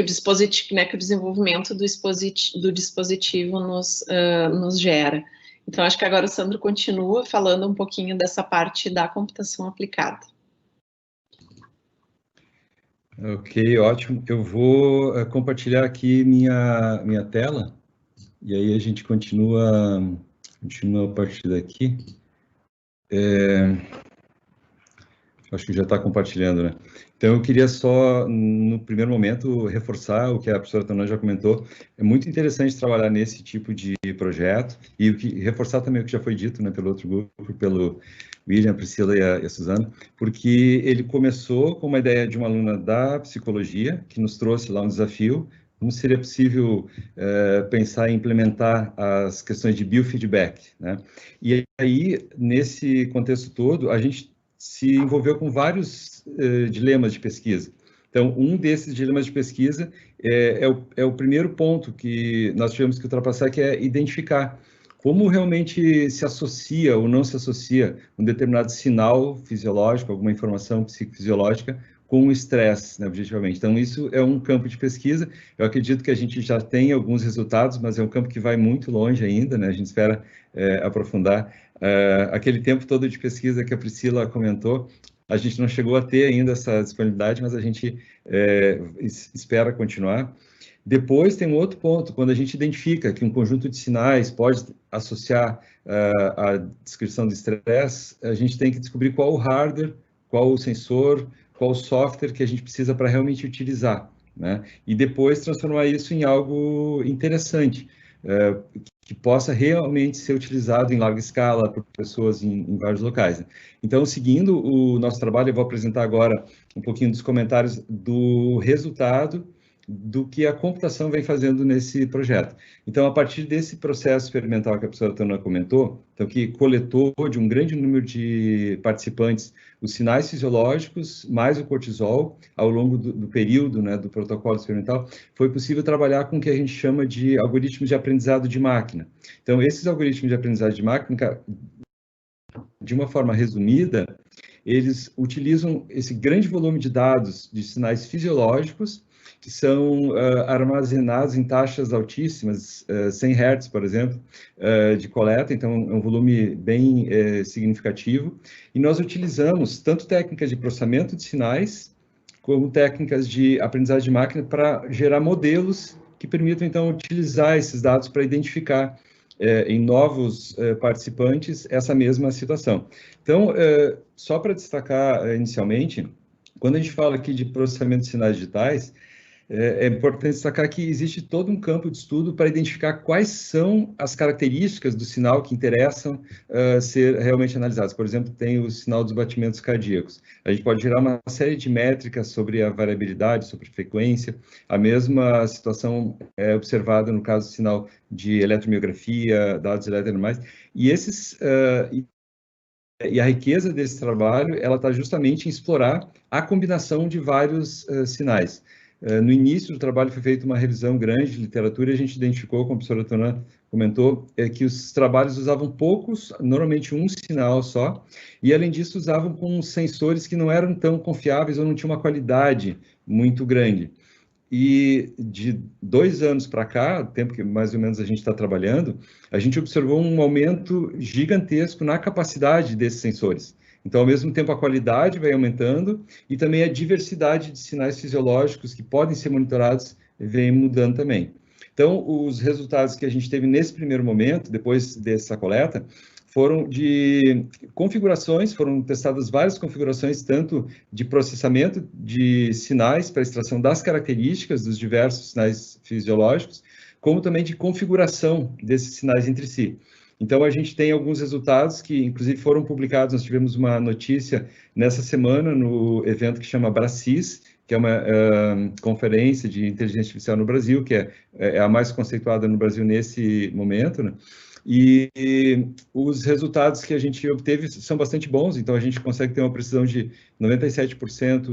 dispositivo, né, que o desenvolvimento do dispositivo nos gera. Então, acho que agora o Sandro continua falando um pouquinho dessa parte da computação aplicada. Ok, ótimo. Eu vou compartilhar aqui minha tela, e aí a gente continua a partir daqui. Acho que já está compartilhando, né? Então, eu queria só, no primeiro momento, reforçar o que a professora Tonan já comentou. É muito interessante trabalhar nesse tipo de projeto e reforçar também o que já foi dito, né, pelo outro grupo, pelo William, a Priscila e a Suzana, porque ele começou com uma ideia de uma aluna da psicologia, que nos trouxe lá um desafio, como seria possível pensar em implementar as questões de biofeedback, né? E aí, nesse contexto todo, a gente se envolveu com vários dilemas de pesquisa. Então, um desses dilemas de pesquisa é o primeiro ponto que nós tivemos que ultrapassar, que é identificar como realmente se associa ou não se associa um determinado sinal fisiológico, alguma informação psicofisiológica, com o estresse, né, objetivamente. Então, isso é um campo de pesquisa. Eu acredito que a gente já tem alguns resultados, mas é um campo que vai muito longe ainda, né? A gente espera aprofundar. Aquele tempo todo de pesquisa que a Priscila comentou, a gente não chegou a ter ainda essa disponibilidade, mas a gente espera continuar. Depois tem um outro ponto, quando a gente identifica que um conjunto de sinais pode associar a descrição de estresse, a gente tem que descobrir qual o hardware, qual o sensor, qual o software que a gente precisa para realmente utilizar, né? E depois transformar isso em algo interessante, que possa realmente ser utilizado em larga escala por pessoas em vários locais, né? Então, seguindo o nosso trabalho, eu vou apresentar agora um pouquinho dos comentários do resultado do que a computação vem fazendo nesse projeto. Então, a partir desse processo experimental que a professora Tana comentou, então, que coletou de um grande número de participantes os sinais fisiológicos, mais o cortisol, ao longo do período, né, do protocolo experimental, foi possível trabalhar com o que a gente chama de algoritmos de aprendizado de máquina. Então, esses algoritmos de aprendizado de máquina, de uma forma resumida, eles utilizam esse grande volume de dados de sinais fisiológicos que são armazenados em taxas altíssimas, 100 Hz, por exemplo, de coleta, então é um volume bem significativo, e nós utilizamos tanto técnicas de processamento de sinais, como técnicas de aprendizagem de máquina para gerar modelos que permitam, então, utilizar esses dados para identificar em novos participantes essa mesma situação. Então, só para destacar inicialmente, quando a gente fala aqui de processamento de sinais digitais, é importante destacar que existe todo um campo de estudo para identificar quais são as características do sinal que interessam ser realmente analisadas. Por exemplo, tem o sinal dos batimentos cardíacos. A gente pode gerar uma série de métricas sobre a variabilidade, sobre frequência. A mesma situação é observada no caso do sinal de eletromiografia, dados eletronormais. E e a riqueza desse trabalho, ela está justamente em explorar a combinação de vários sinais. No início do trabalho foi feita uma revisão grande de literatura e a gente identificou, como a professora Tonan comentou, que os trabalhos usavam poucos, normalmente um sinal só, e além disso usavam com sensores que não eram tão confiáveis ou não tinham uma qualidade muito grande. E de 2 anos para cá, o tempo que mais ou menos a gente está trabalhando, a gente observou um aumento gigantesco na capacidade desses sensores. Então, ao mesmo tempo, a qualidade vai aumentando e também a diversidade de sinais fisiológicos que podem ser monitorados vem mudando também. Então, os resultados que a gente teve nesse primeiro momento, depois dessa coleta, foram de configurações, foram testadas várias configurações, tanto de processamento de sinais para extração das características dos diversos sinais fisiológicos, como também de configuração desses sinais entre si. Então, a gente tem alguns resultados que, inclusive, foram publicados. Nós tivemos uma notícia nessa semana no evento que chama Bracis, que é uma conferência de inteligência artificial no Brasil, que é a mais conceituada no Brasil nesse momento, né? E os resultados que a gente obteve são bastante bons, então a gente consegue ter uma precisão de 97%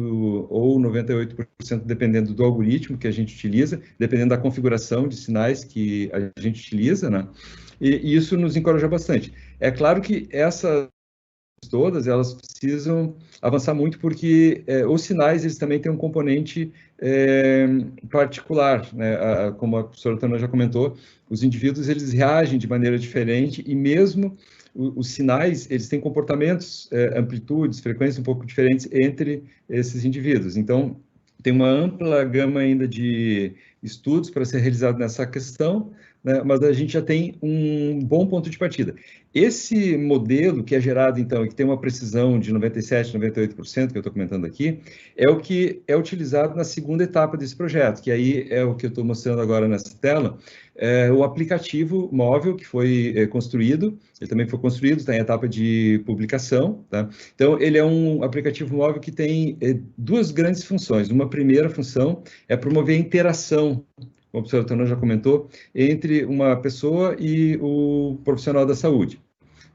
ou 98%, dependendo do algoritmo que a gente utiliza, dependendo da configuração de sinais que a gente utiliza, né? E isso nos encoraja bastante. É claro que essas todas, elas precisam avançar muito, porque os sinais, eles também têm um componente particular, né? Como a professora Tana já comentou, os indivíduos, eles reagem de maneira diferente, e mesmo os sinais, eles têm comportamentos, amplitudes, frequências um pouco diferentes entre esses indivíduos. Então, tem uma ampla gama ainda de estudos para ser realizado nessa questão, né? Mas a gente já tem um bom ponto de partida. Esse modelo que é gerado, então, e que tem uma precisão de 97%, 98%, que eu estou comentando aqui, é o que é utilizado na segunda etapa desse projeto, que aí é o que eu estou mostrando agora nessa tela, o aplicativo móvel que foi construído, ele também foi construído, está em etapa de publicação, tá? Então, ele é um aplicativo móvel que tem duas grandes funções. Uma primeira função é promover a interação, como a professora Tana já comentou, entre uma pessoa e o profissional da saúde.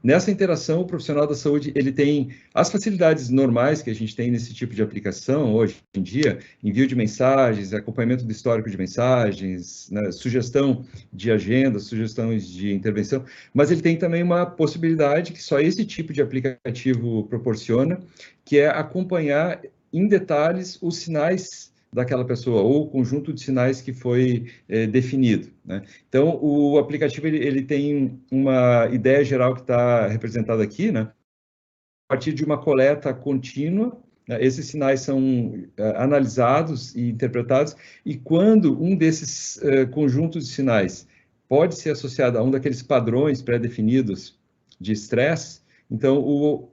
Nessa interação, o profissional da saúde, ele tem as facilidades normais que a gente tem nesse tipo de aplicação hoje em dia, envio de mensagens, acompanhamento do histórico de mensagens, né, sugestão de agenda, sugestões de intervenção, mas ele tem também uma possibilidade que só esse tipo de aplicativo proporciona, que é acompanhar em detalhes os sinais daquela pessoa, ou o conjunto de sinais que foi definido, né? Então, o aplicativo, ele tem uma ideia geral que está representada aqui, né? A partir de uma coleta contínua, né? Esses sinais são analisados e interpretados, e quando um desses conjuntos de sinais pode ser associado a um daqueles padrões pré-definidos de estresse, então,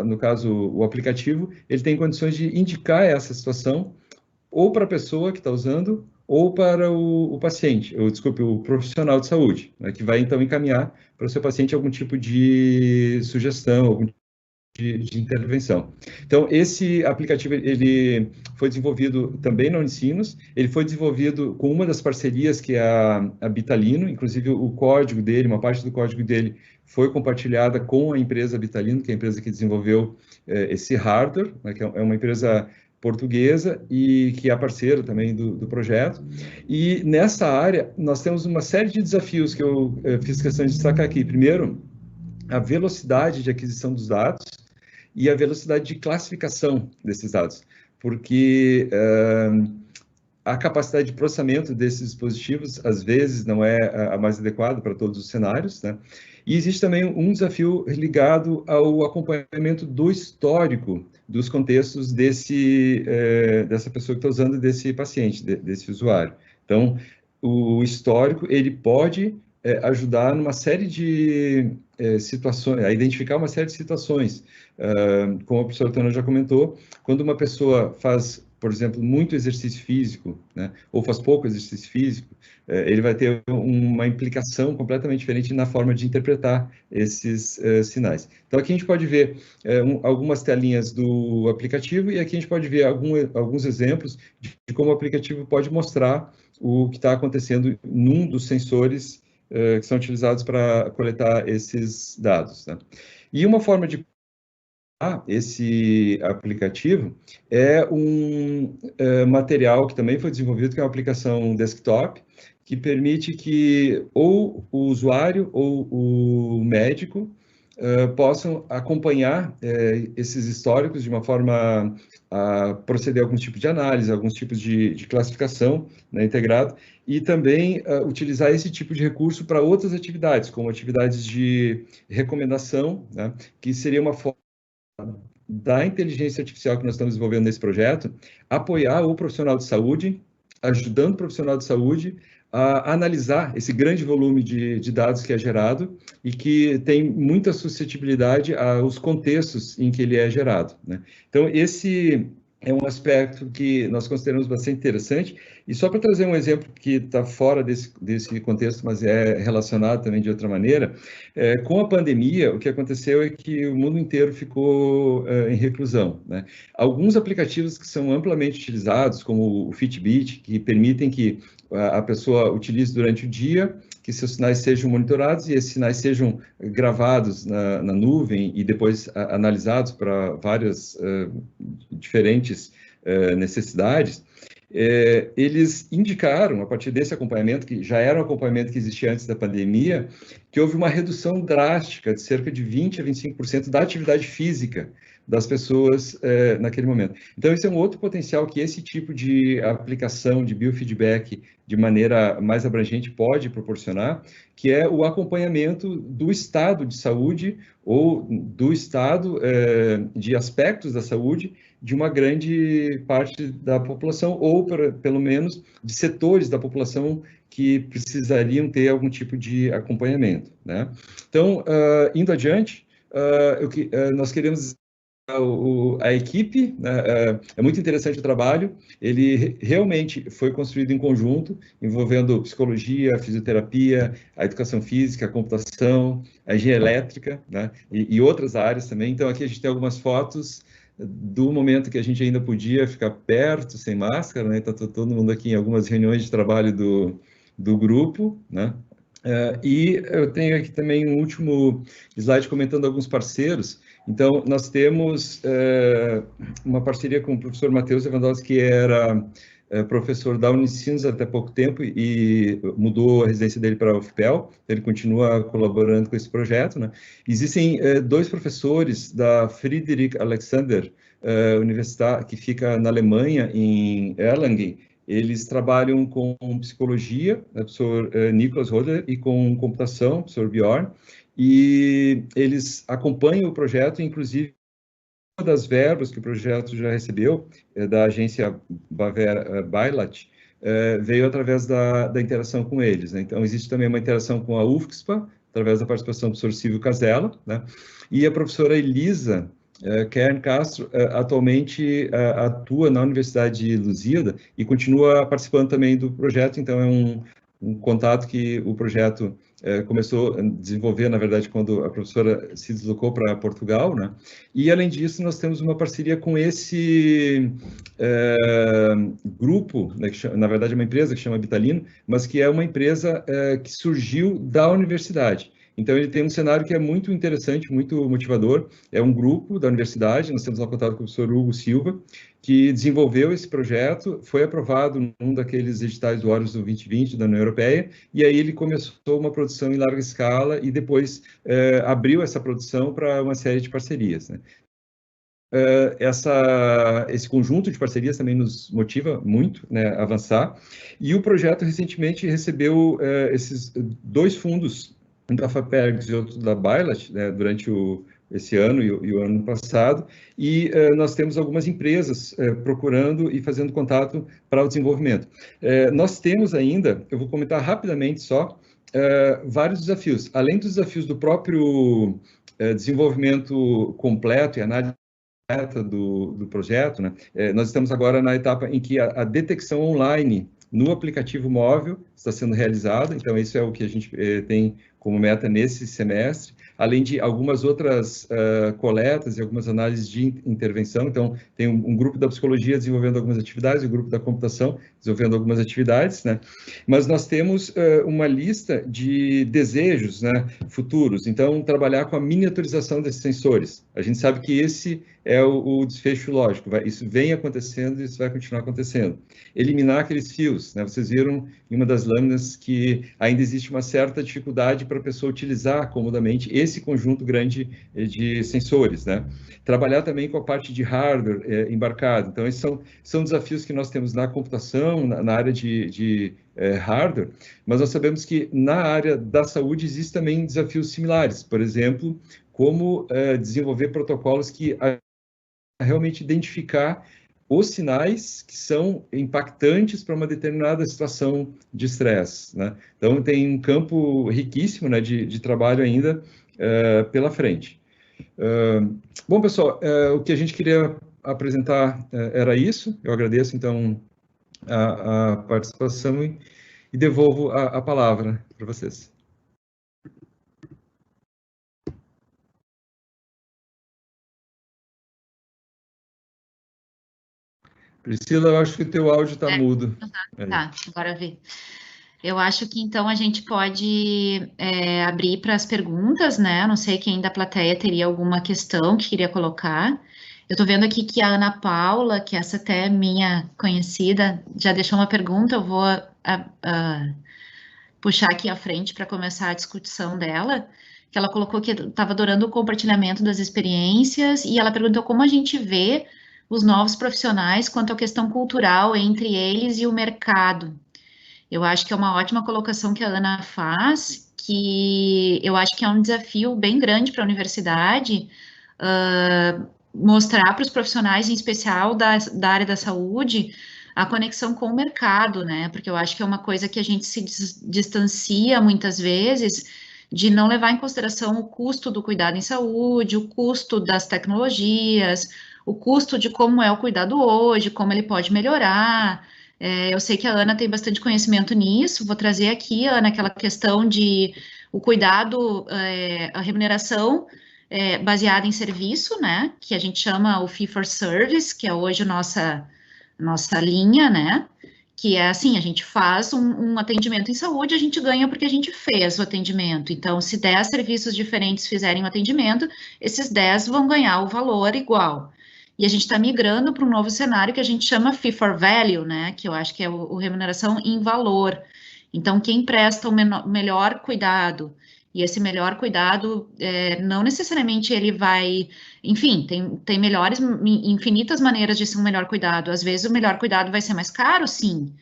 no caso, o aplicativo, ele tem condições de indicar essa situação ou para a pessoa que está usando, ou para o paciente, desculpe, o profissional de saúde, né, que vai, então, encaminhar para o seu paciente algum tipo de sugestão, algum tipo de intervenção. Então, esse aplicativo, ele foi desenvolvido também na Unicinos, ele foi desenvolvido com uma das parcerias, que é a Bitalino, inclusive o código dele, uma parte do código dele, foi compartilhada com a empresa Bitalino, que é a empresa que desenvolveu esse hardware, né, que é uma empresa portuguesa e que é parceiro também do projeto. E nessa área, nós temos uma série de desafios que eu fiz questão de destacar aqui. Primeiro, a velocidade de aquisição dos dados e a velocidade de classificação desses dados, porque a capacidade de processamento desses dispositivos, às vezes, não é a mais adequada para todos os cenários, né? E existe também um desafio ligado ao acompanhamento do histórico dos contextos dessa pessoa que está usando, desse paciente, desse usuário. Então, o histórico, ele pode ajudar numa série de situações, a identificar uma série de situações, como a professora Tana já comentou, quando uma pessoa faz, por exemplo, muito exercício físico, né, ou faz pouco exercício físico, ele vai ter uma implicação completamente diferente na forma de interpretar esses sinais. Então, aqui a gente pode ver algumas telinhas do aplicativo, e aqui a gente pode ver alguns exemplos de como o aplicativo pode mostrar o que está acontecendo num dos sensores que são utilizados para coletar esses dados, né? E uma forma de esse aplicativo é um material que também foi desenvolvido, que é uma aplicação desktop, que permite que ou o usuário ou o médico possam acompanhar esses históricos de uma forma a proceder a alguns tipos de análise, alguns tipos de classificação, né, integrado, e também utilizar esse tipo de recurso para outras atividades, como atividades de recomendação, né, que seria uma forma da inteligência artificial que nós estamos desenvolvendo nesse projeto, apoiar o profissional de saúde, ajudando o profissional de saúde a analisar esse grande volume de dados que é gerado e que tem muita suscetibilidade aos contextos em que ele é gerado, né? Então, esse é um aspecto que nós consideramos bastante interessante. E só para trazer um exemplo que está fora desse contexto, mas é relacionado também de outra maneira, com a pandemia, o que aconteceu é que o mundo inteiro ficou em reclusão, né? Alguns aplicativos que são amplamente utilizados, como o Fitbit, que permitem que a pessoa utilize durante o dia, que seus sinais sejam monitorados e esses sinais sejam gravados na nuvem e depois analisados para várias diferentes necessidades. Eles indicaram, a partir desse acompanhamento, que já era um acompanhamento que existia antes da pandemia, que houve uma redução drástica de cerca de 20% a 25% da atividade física das pessoas naquele momento. Então, esse é um outro potencial que esse tipo de aplicação de biofeedback de maneira mais abrangente pode proporcionar, que é o acompanhamento do estado de saúde ou do estado de aspectos da saúde de uma grande parte da população, ou pelo menos de setores da população que precisariam ter algum tipo de acompanhamento, né? Então, indo adiante, nós queremos a equipe, né, é muito interessante o trabalho, ele realmente foi construído em conjunto, envolvendo psicologia, fisioterapia, a educação física, a computação, a engenharia elétrica, né, e outras áreas também. Então, aqui a gente tem algumas fotos do momento que a gente ainda podia ficar perto, sem máscara, né, está todo mundo aqui em algumas reuniões de trabalho do grupo, né. E eu tenho aqui também um último slide comentando alguns parceiros. Então, nós temos uma parceria com o professor Matheus Lewandowski, que era professor da Unicinos até pouco tempo e mudou a residência dele para a UFPEL. Ele continua colaborando com esse projeto, né? Existem dois professores da Friedrich Alexander Universität, que fica na Alemanha, em Erlangen. Eles trabalham com psicologia, o professor Niklas Roder, e com computação, o professor Bjorn, e eles acompanham o projeto, inclusive uma das verbas que o projeto já recebeu, da agência Bailat, veio através da interação com eles, né? Então, existe também uma interação com a UFSPA, através da participação do professor Silvio Casella, né? E a professora Elisa Kern Castro atualmente atua na Universidade de Lusíada e continua participando também do projeto, então é um contato que o projeto começou a desenvolver, na verdade, quando a professora se deslocou para Portugal, né? E, além disso, nós temos uma parceria com esse grupo, né, que na verdade é uma empresa que chama Vitalino, mas que é uma empresa que surgiu da universidade. Então, ele tem um cenário que é muito interessante, muito motivador. É um grupo da universidade, nós temos lá contato com o professor Hugo Silva, que desenvolveu esse projeto, foi aprovado num daqueles editais do Horus do 2020 da União Europeia, e aí ele começou uma produção em larga escala e depois abriu essa produção para uma série de parcerias, né? Esse conjunto de parcerias também nos motiva muito, né, a avançar. E o projeto recentemente recebeu esses dois fundos, um da FAPERGS e outro da Bailat, né, durante esse ano e o ano passado, e nós temos algumas empresas procurando e fazendo contato para o desenvolvimento. Nós temos ainda, eu vou comentar rapidamente só, vários desafios. Além dos desafios do próprio desenvolvimento completo e análise do projeto, né, nós estamos agora na etapa em que a detecção online no aplicativo móvel está sendo realizada, então isso é o que a gente tem como meta nesse semestre, além de algumas outras coletas e algumas análises de intervenção. Então, tem um grupo da psicologia desenvolvendo algumas atividades, o grupo da computação desenvolvendo algumas atividades, né? Mas nós temos uma lista de desejos, né, futuros. Então, trabalhar com a miniaturização desses sensores. A gente sabe que esse é o desfecho lógico. Isso vem acontecendo e isso vai continuar acontecendo. Eliminar aqueles fios, né? Vocês viram em uma das lâminas que ainda existe uma certa dificuldade para a pessoa utilizar comodamente esse conjunto grande de sensores, né? Trabalhar também com a parte de hardware embarcado. Então, esses são desafios que nós temos na computação, na área de hardware, mas nós sabemos que na área da saúde existem também desafios similares. Por exemplo, como desenvolver protocolos que realmente identificar os sinais que são impactantes para uma determinada situação de estresse, né? Então, tem um campo riquíssimo, né, de trabalho ainda pela frente. Bom, pessoal, o que a gente queria apresentar era isso. Eu agradeço, então, a participação e devolvo a palavra para vocês. Priscila, eu acho que o teu áudio está mudo. Tá, agora vi. Eu acho que então a gente pode abrir para as perguntas, né? Não sei quem da plateia teria alguma questão que queria colocar. Eu estou vendo aqui que a Ana Paula, que essa até é minha conhecida, já deixou uma pergunta, eu vou puxar aqui à frente para começar a discussão dela, que ela colocou que estava adorando o compartilhamento das experiências, e ela perguntou como a gente vê os novos profissionais quanto à questão cultural entre eles e o mercado. Eu acho que é uma ótima colocação que a Ana faz, que eu acho que é um desafio bem grande para a universidade mostrar para os profissionais, em especial da área da saúde, a conexão com o mercado, né? Porque eu acho que é uma coisa que a gente se distancia muitas vezes de não levar em consideração o custo do cuidado em saúde, o custo das tecnologias, o custo de como é o cuidado hoje, como ele pode melhorar. Eu sei que a Ana tem bastante conhecimento nisso, vou trazer aqui, Ana, aquela questão de o cuidado, a remuneração baseada em serviço, né, que a gente chama o fee for service, que é hoje nossa linha, né, que é assim, a gente faz um atendimento em saúde, a gente ganha porque a gente fez o atendimento. Então, se 10 serviços diferentes fizerem o atendimento, esses 10 vão ganhar o valor igual. E a gente está migrando para um novo cenário que a gente chama fee for value, né? Que eu acho que é o remuneração em valor. Então, quem presta o melhor cuidado, e esse melhor cuidado, não necessariamente ele vai... Enfim, tem infinitas maneiras de ser um melhor cuidado. Às vezes o melhor cuidado vai ser mais caro, sim,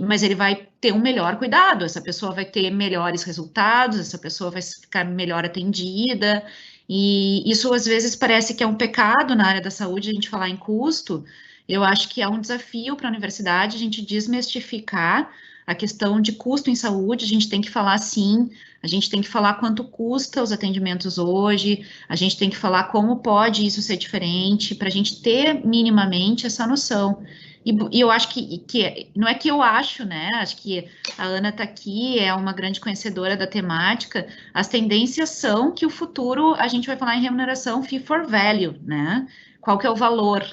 mas ele vai ter um melhor cuidado, essa pessoa vai ter melhores resultados, essa pessoa vai ficar melhor atendida, e isso às vezes parece que é um pecado na área da saúde, a gente falar em custo. Eu acho que é um desafio para a universidade a gente desmistificar a questão de custo em saúde, a gente tem que falar sim, a gente tem que falar quanto custa os atendimentos hoje, a gente tem que falar como pode isso ser diferente, para a gente ter minimamente essa noção. E eu acho que não é que eu acho, né? Acho que a Ana está aqui, é uma grande conhecedora da temática. As tendências são que o futuro a gente vai falar em remuneração fee for value, né? Qual que é o valor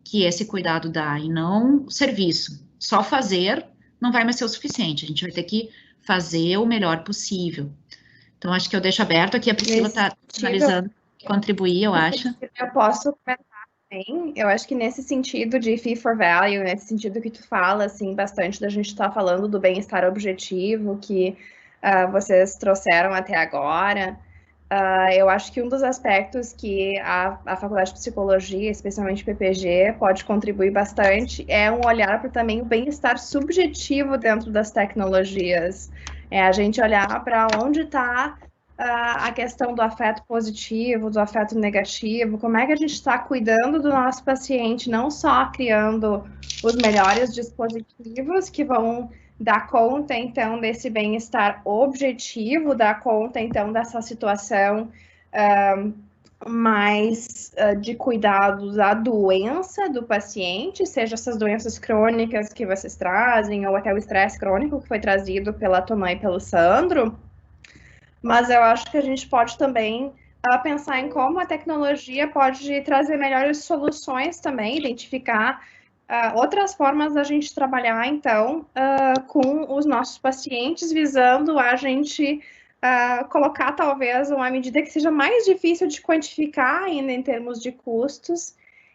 que esse cuidado dá e não serviço. Só fazer não vai mais ser o suficiente. A gente vai ter que fazer o melhor possível. Então acho que eu deixo aberto aqui. A Priscila está finalizando, contribuir, eu acho. Eu posso comentar. Eu acho que nesse sentido de fee for value, nesse sentido que tu fala, assim, bastante da gente estar falando do bem-estar objetivo que vocês trouxeram até agora, eu acho que um dos aspectos que a Faculdade de Psicologia, especialmente PPG, pode contribuir bastante é um olhar para também o bem-estar subjetivo dentro das tecnologias. É a gente olhar para onde está a questão do afeto positivo, do afeto negativo, como é que a gente está cuidando do nosso paciente, não só criando os melhores dispositivos que vão dar conta, então, desse bem-estar objetivo, dar conta, então, dessa situação mais de cuidados à doença do paciente, seja essas doenças crônicas que vocês trazem, ou até o estresse crônico que foi trazido pela Tonã e pelo Sandro. Mas eu acho que a gente pode também pensar em como a tecnologia pode trazer melhores soluções também, identificar outras formas da gente trabalhar, então, com os nossos pacientes, visando a gente colocar, talvez, uma medida que seja mais difícil de quantificar ainda em termos de custos,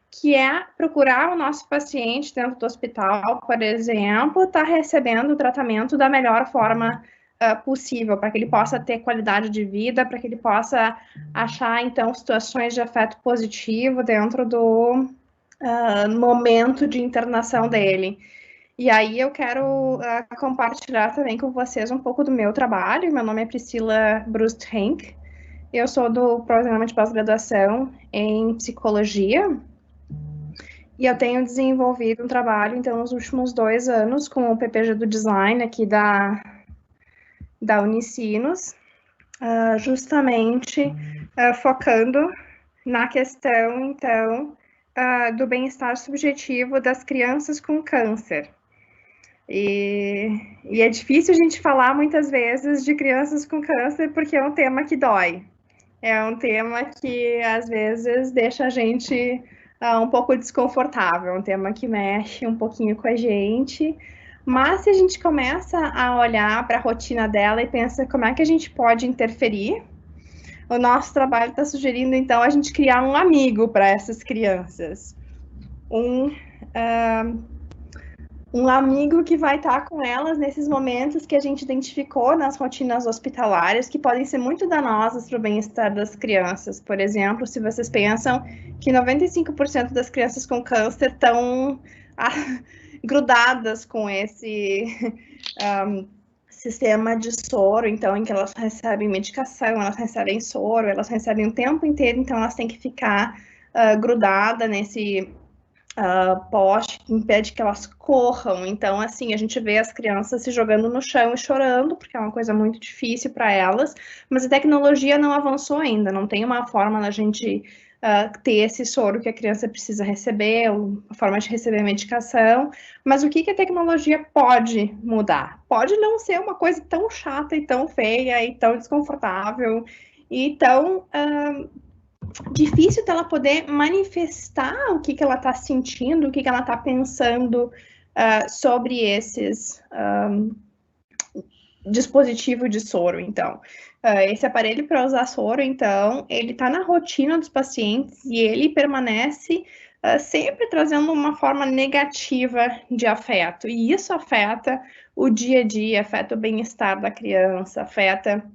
que é procurar o nosso paciente dentro do hospital, por exemplo, estar recebendo o tratamento da melhor forma possível, para que ele possa ter qualidade de vida, para que ele possa achar, então, situações de afeto positivo dentro do momento de internação dele. E aí eu quero compartilhar também com vocês um pouco do meu trabalho. Meu nome é Priscila Brust-Henk, eu sou do programa de pós-graduação em psicologia, e eu tenho desenvolvido um trabalho, então, nos últimos 2 anos com o PPG do Design aqui da Unicinos, justamente focando na questão, então, do bem-estar subjetivo das crianças com câncer. E é difícil a gente falar, muitas vezes, de crianças com câncer, porque é um tema que dói. É um tema que, às vezes, deixa a gente um pouco desconfortável, é um tema que mexe um pouquinho com a gente, Mas se a gente começa a olhar para a rotina dela e pensa como é que a gente pode interferir, o nosso trabalho está sugerindo, então, a gente criar um amigo para essas crianças. Um amigo que vai estar com elas nesses momentos que a gente identificou nas rotinas hospitalares, que podem ser muito danosas para o bem-estar das crianças. Por exemplo, se vocês pensam que 95% das crianças com câncer estão grudadas com esse sistema de soro, então, em que elas recebem medicação, elas recebem soro, elas recebem o tempo inteiro, então elas têm que ficar grudadas nesse poste que impede que elas corram. Então, assim, a gente vê as crianças se jogando no chão e chorando, porque é uma coisa muito difícil para elas, mas a tecnologia não avançou ainda, não tem uma forma da gente ter esse soro que a criança precisa receber, uma forma de receber medicação, mas o que a tecnologia pode mudar? Pode não ser uma coisa tão chata e tão feia e tão desconfortável e tão difícil dela poder manifestar o que ela está sentindo, o que ela está pensando sobre esses dispositivos de soro. Então, esse aparelho para usar soro, então, ele está na rotina dos pacientes e ele permanece sempre trazendo uma forma negativa de afeto. E isso afeta o dia a dia, afeta o bem-estar da criança, afeta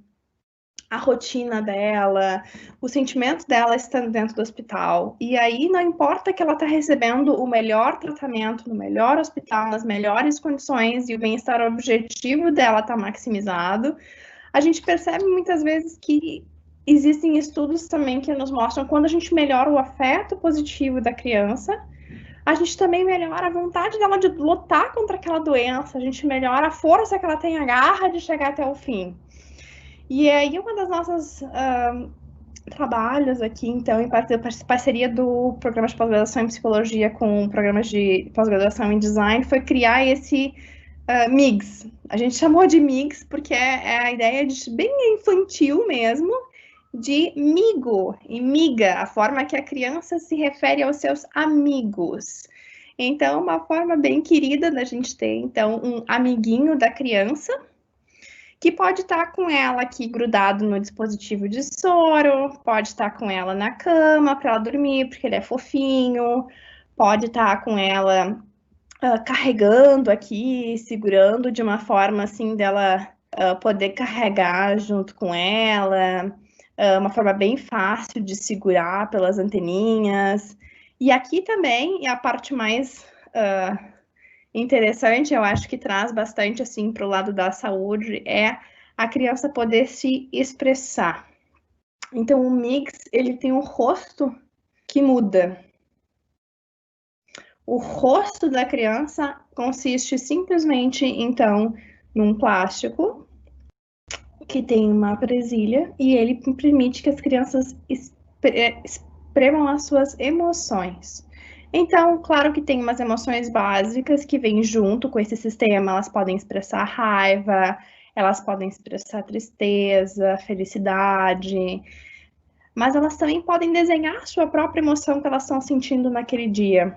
a rotina dela, o sentimento dela estando dentro do hospital. E aí não importa que ela está recebendo o melhor tratamento, no melhor hospital, nas melhores condições, e o bem-estar objetivo dela está maximizado, a gente percebe muitas vezes que existem estudos também que nos mostram quando a gente melhora o afeto positivo da criança, a gente também melhora a vontade dela de lutar contra aquela doença, a gente melhora a força que ela tem, a garra de chegar até o fim. E aí, uma das nossas trabalhos aqui, então, em parceria do programa de pós-graduação em psicologia com programas de pós-graduação em design, foi criar esse MIGS. A gente chamou de MIGS porque é a ideia de bem infantil mesmo, de migo e miga, a forma que a criança se refere aos seus amigos. Então, uma forma bem querida da gente ter, então, um amiguinho da criança, que pode estar com ela aqui grudado no dispositivo de soro, pode estar com ela na cama para ela dormir, porque ele é fofinho, pode estar com ela carregando aqui, segurando de uma forma assim dela poder carregar junto com ela, uma forma bem fácil de segurar pelas anteninhas. E aqui também, a parte mais interessante, eu acho que traz bastante assim para o lado da saúde, é a criança poder se expressar. Então, o MIGS, ele tem um rosto que muda. O rosto da criança consiste simplesmente, então, num plástico que tem uma presilha e ele permite que as crianças expremam as suas emoções. Então, claro que tem umas emoções básicas que vêm junto com esse sistema, elas podem expressar raiva, elas podem expressar tristeza, felicidade, mas elas também podem desenhar a sua própria emoção que elas estão sentindo naquele dia.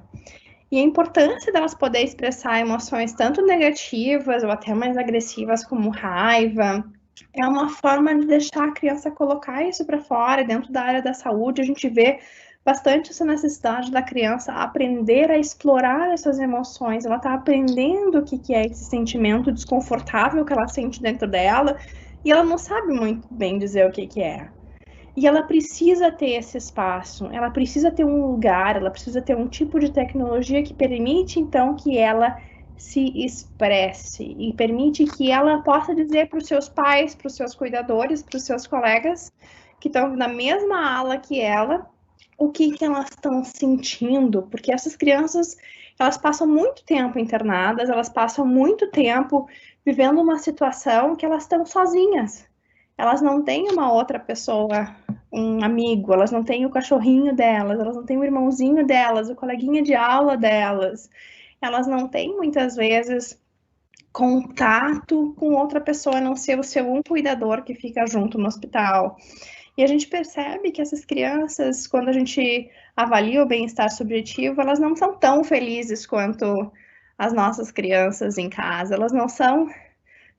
E a importância delas poderem expressar emoções tanto negativas ou até mais agressivas como raiva, é uma forma de deixar a criança colocar isso para fora. Dentro da área da saúde, a gente vê bastante essa necessidade da criança aprender a explorar essas emoções. Ela está aprendendo o que é esse sentimento desconfortável que ela sente dentro dela e ela não sabe muito bem dizer o que é. E ela precisa ter esse espaço, ela precisa ter um lugar, ela precisa ter um tipo de tecnologia que permite, então, que ela se expresse e permite que ela possa dizer para os seus pais, para os seus cuidadores, para os seus colegas que estão na mesma ala que ela, o que elas estão sentindo, porque essas crianças, elas passam muito tempo internadas, elas passam muito tempo vivendo uma situação que elas estão sozinhas. Elas não têm uma outra pessoa, um amigo, elas não têm o cachorrinho delas, elas não têm o irmãozinho delas, o coleguinha de aula delas. Elas não têm, muitas vezes, contato com outra pessoa, a não ser o seu cuidador que fica junto no hospital. E a gente percebe que essas crianças, quando a gente avalia o bem-estar subjetivo, elas não são tão felizes quanto as nossas crianças em casa, elas não são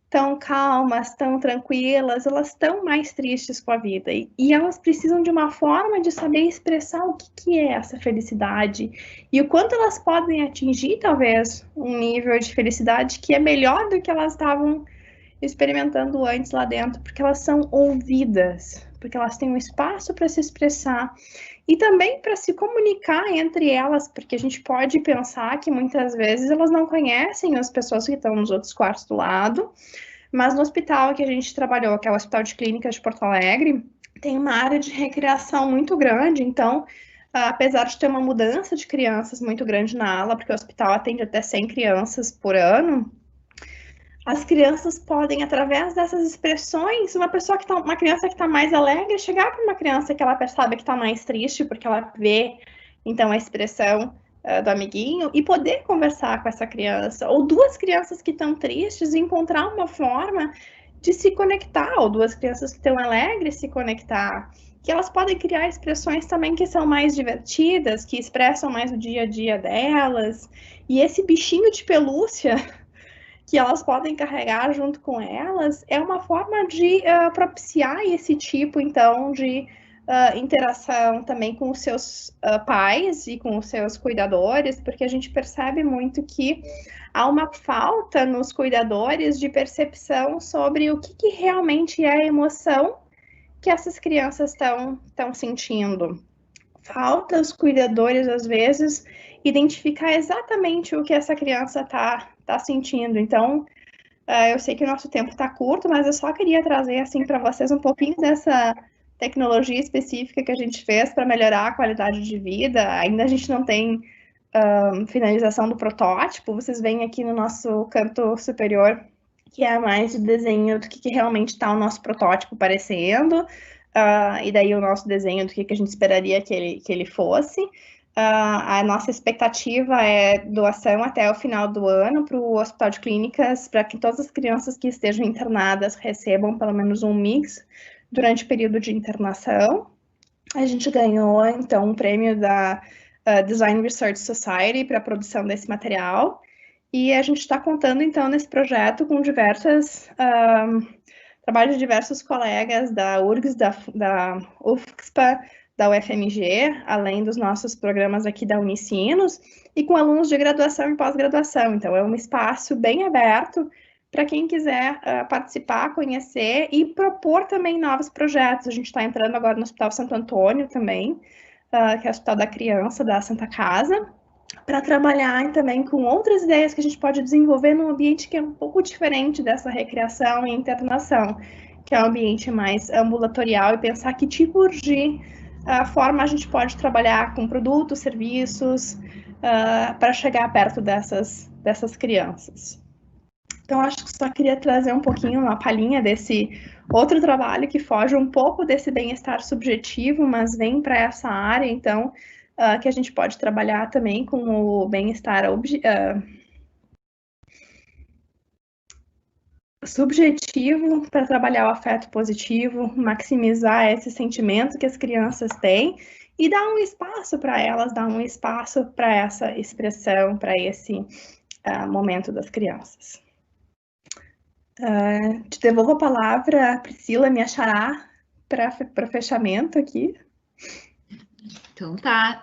tão calmas, tão tranquilas, elas estão mais tristes com a vida. E elas precisam de uma forma de saber expressar o que é essa felicidade e o quanto elas podem atingir, talvez, um nível de felicidade que é melhor do que elas estavam experimentando antes lá dentro, porque elas são ouvidas, porque elas têm um espaço para se expressar e também para se comunicar entre elas, porque a gente pode pensar que muitas vezes elas não conhecem as pessoas que estão nos outros quartos do lado, mas no hospital que a gente trabalhou, que é o Hospital de Clínicas de Porto Alegre, tem uma área de recreação muito grande, então, apesar de ter uma mudança de crianças muito grande na ala, porque o hospital atende até 100 crianças por ano, as crianças podem, através dessas expressões, uma criança que está mais alegre, chegar para uma criança que ela percebe que está mais triste, porque ela vê, então, a expressão do amiguinho, e poder conversar com essa criança. Ou duas crianças que estão tristes e encontrar uma forma de se conectar, ou duas crianças que estão alegres se conectar. Que elas podem criar expressões também que são mais divertidas, que expressam mais o dia a dia delas. E esse bichinho de pelúcia que elas podem carregar junto com elas, é uma forma de propiciar esse tipo, então, de interação também com os seus pais e com os seus cuidadores, porque a gente percebe muito que há uma falta nos cuidadores de percepção sobre o que realmente é a emoção que essas crianças estão sentindo. Falta os cuidadores, às vezes, identificar exatamente o que essa criança está sentindo. Então, eu sei que o nosso tempo está curto, mas eu só queria trazer assim para vocês um pouquinho dessa tecnologia específica que a gente fez para melhorar a qualidade de vida. Ainda a gente não tem finalização do protótipo. Vocês veem aqui no nosso canto superior que é mais de desenho do que realmente está o nosso protótipo parecendo. E daí o nosso desenho do que a gente esperaria que ele fosse. A nossa expectativa é doação até o final do ano para o Hospital de Clínicas, para que todas as crianças que estejam internadas recebam pelo menos um mix durante o período de internação. A gente ganhou, então, um prêmio da Design Research Society para a produção desse material, e a gente está contando, então, nesse projeto com trabalho de diversos colegas da URGS, da UFSPA, da UFMG, além dos nossos programas aqui da Unicinos, e com alunos de graduação e pós-graduação. Então, é um espaço bem aberto para quem quiser participar, conhecer e propor também novos projetos. A gente está entrando agora no Hospital Santo Antônio também, que é o Hospital da Criança, da Santa Casa, para trabalhar também com outras ideias que a gente pode desenvolver num ambiente que é um pouco diferente dessa recreação e internação, que é um ambiente mais ambulatorial, e pensar que tipo de forma a gente pode trabalhar com produtos, serviços, para chegar perto dessas crianças. Então, acho que só queria trazer um pouquinho, uma palhinha desse outro trabalho que foge um pouco desse bem-estar subjetivo, mas vem para essa área, então, que a gente pode trabalhar também com o bem-estar subjetivo, para trabalhar o afeto positivo, maximizar esse sentimento que as crianças têm e dar um espaço para elas, dar um espaço para essa expressão, para esse momento das crianças. Te devolvo a palavra, Priscila, me achará para fechamento aqui. Então tá.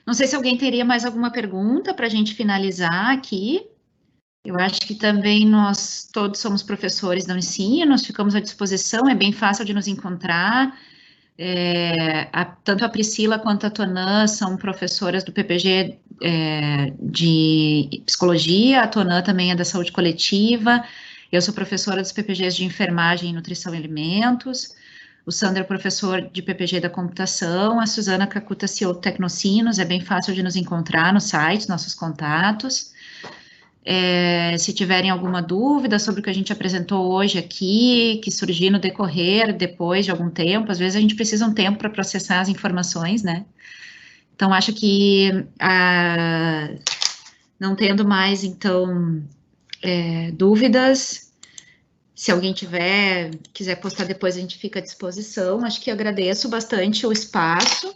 Não sei se alguém teria mais alguma pergunta para a gente finalizar aqui. Eu acho que também nós todos somos professores da Unicinos, ficamos à disposição, é bem fácil de nos encontrar. Tanto a Priscila quanto a Tonã são professoras do PPG de Psicologia, a Tonã também é da Saúde Coletiva, eu sou professora dos PPGs de Enfermagem, Nutrição e Alimentos, o Sandro é professor de PPG da Computação, a Suzana Cacuta, CEO do Tecnocinos, é bem fácil de nos encontrar no site, nossos contatos. Se tiverem alguma dúvida sobre o que a gente apresentou hoje aqui, que surgir no decorrer, depois de algum tempo, às vezes a gente precisa um tempo para processar as informações, né? Então, acho que, não tendo mais, então, dúvidas, se alguém quiser postar depois, a gente fica à disposição. Acho que agradeço bastante o espaço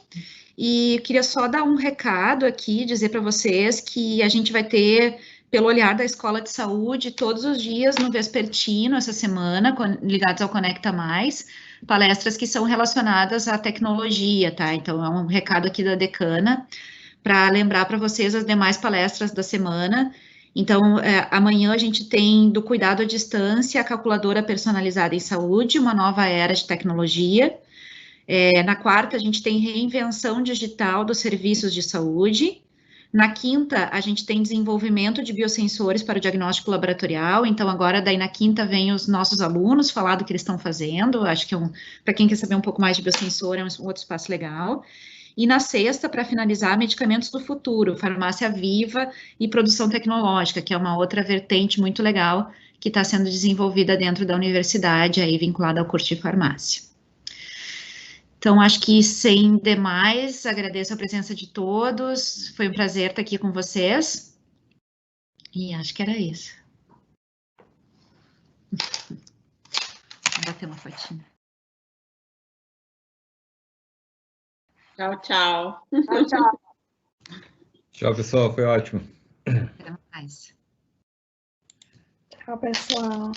E queria só dar um recado aqui, dizer para vocês que a gente vai ter, pelo olhar da Escola de Saúde, todos os dias no Vespertino, essa semana, ligados ao Conecta Mais, palestras que são relacionadas à tecnologia, tá? Então, é um recado aqui da decana, para lembrar para vocês as demais palestras da semana. Então, amanhã a gente tem do cuidado à distância, a calculadora personalizada em saúde, uma nova era de tecnologia. Na quarta, a gente tem reinvenção digital dos serviços de saúde. Na quinta, a gente tem desenvolvimento de biosensores para o diagnóstico laboratorial. Então, agora, daí na quinta, vem os nossos alunos falar do que eles estão fazendo. Acho que para quem quer saber um pouco mais de biosensor, é um outro espaço legal. E na sexta, para finalizar, medicamentos do futuro, farmácia viva e produção tecnológica, que é uma outra vertente muito legal que está sendo desenvolvida dentro da universidade, aí vinculada ao curso de farmácia. Então, acho que, sem demais, agradeço a presença de todos. Foi um prazer estar aqui com vocês. E acho que era isso. Vou bater uma fotinha. Tchau, tchau. Tchau, tchau. Tchau, pessoal. Foi ótimo. Até mais. Tchau, pessoal.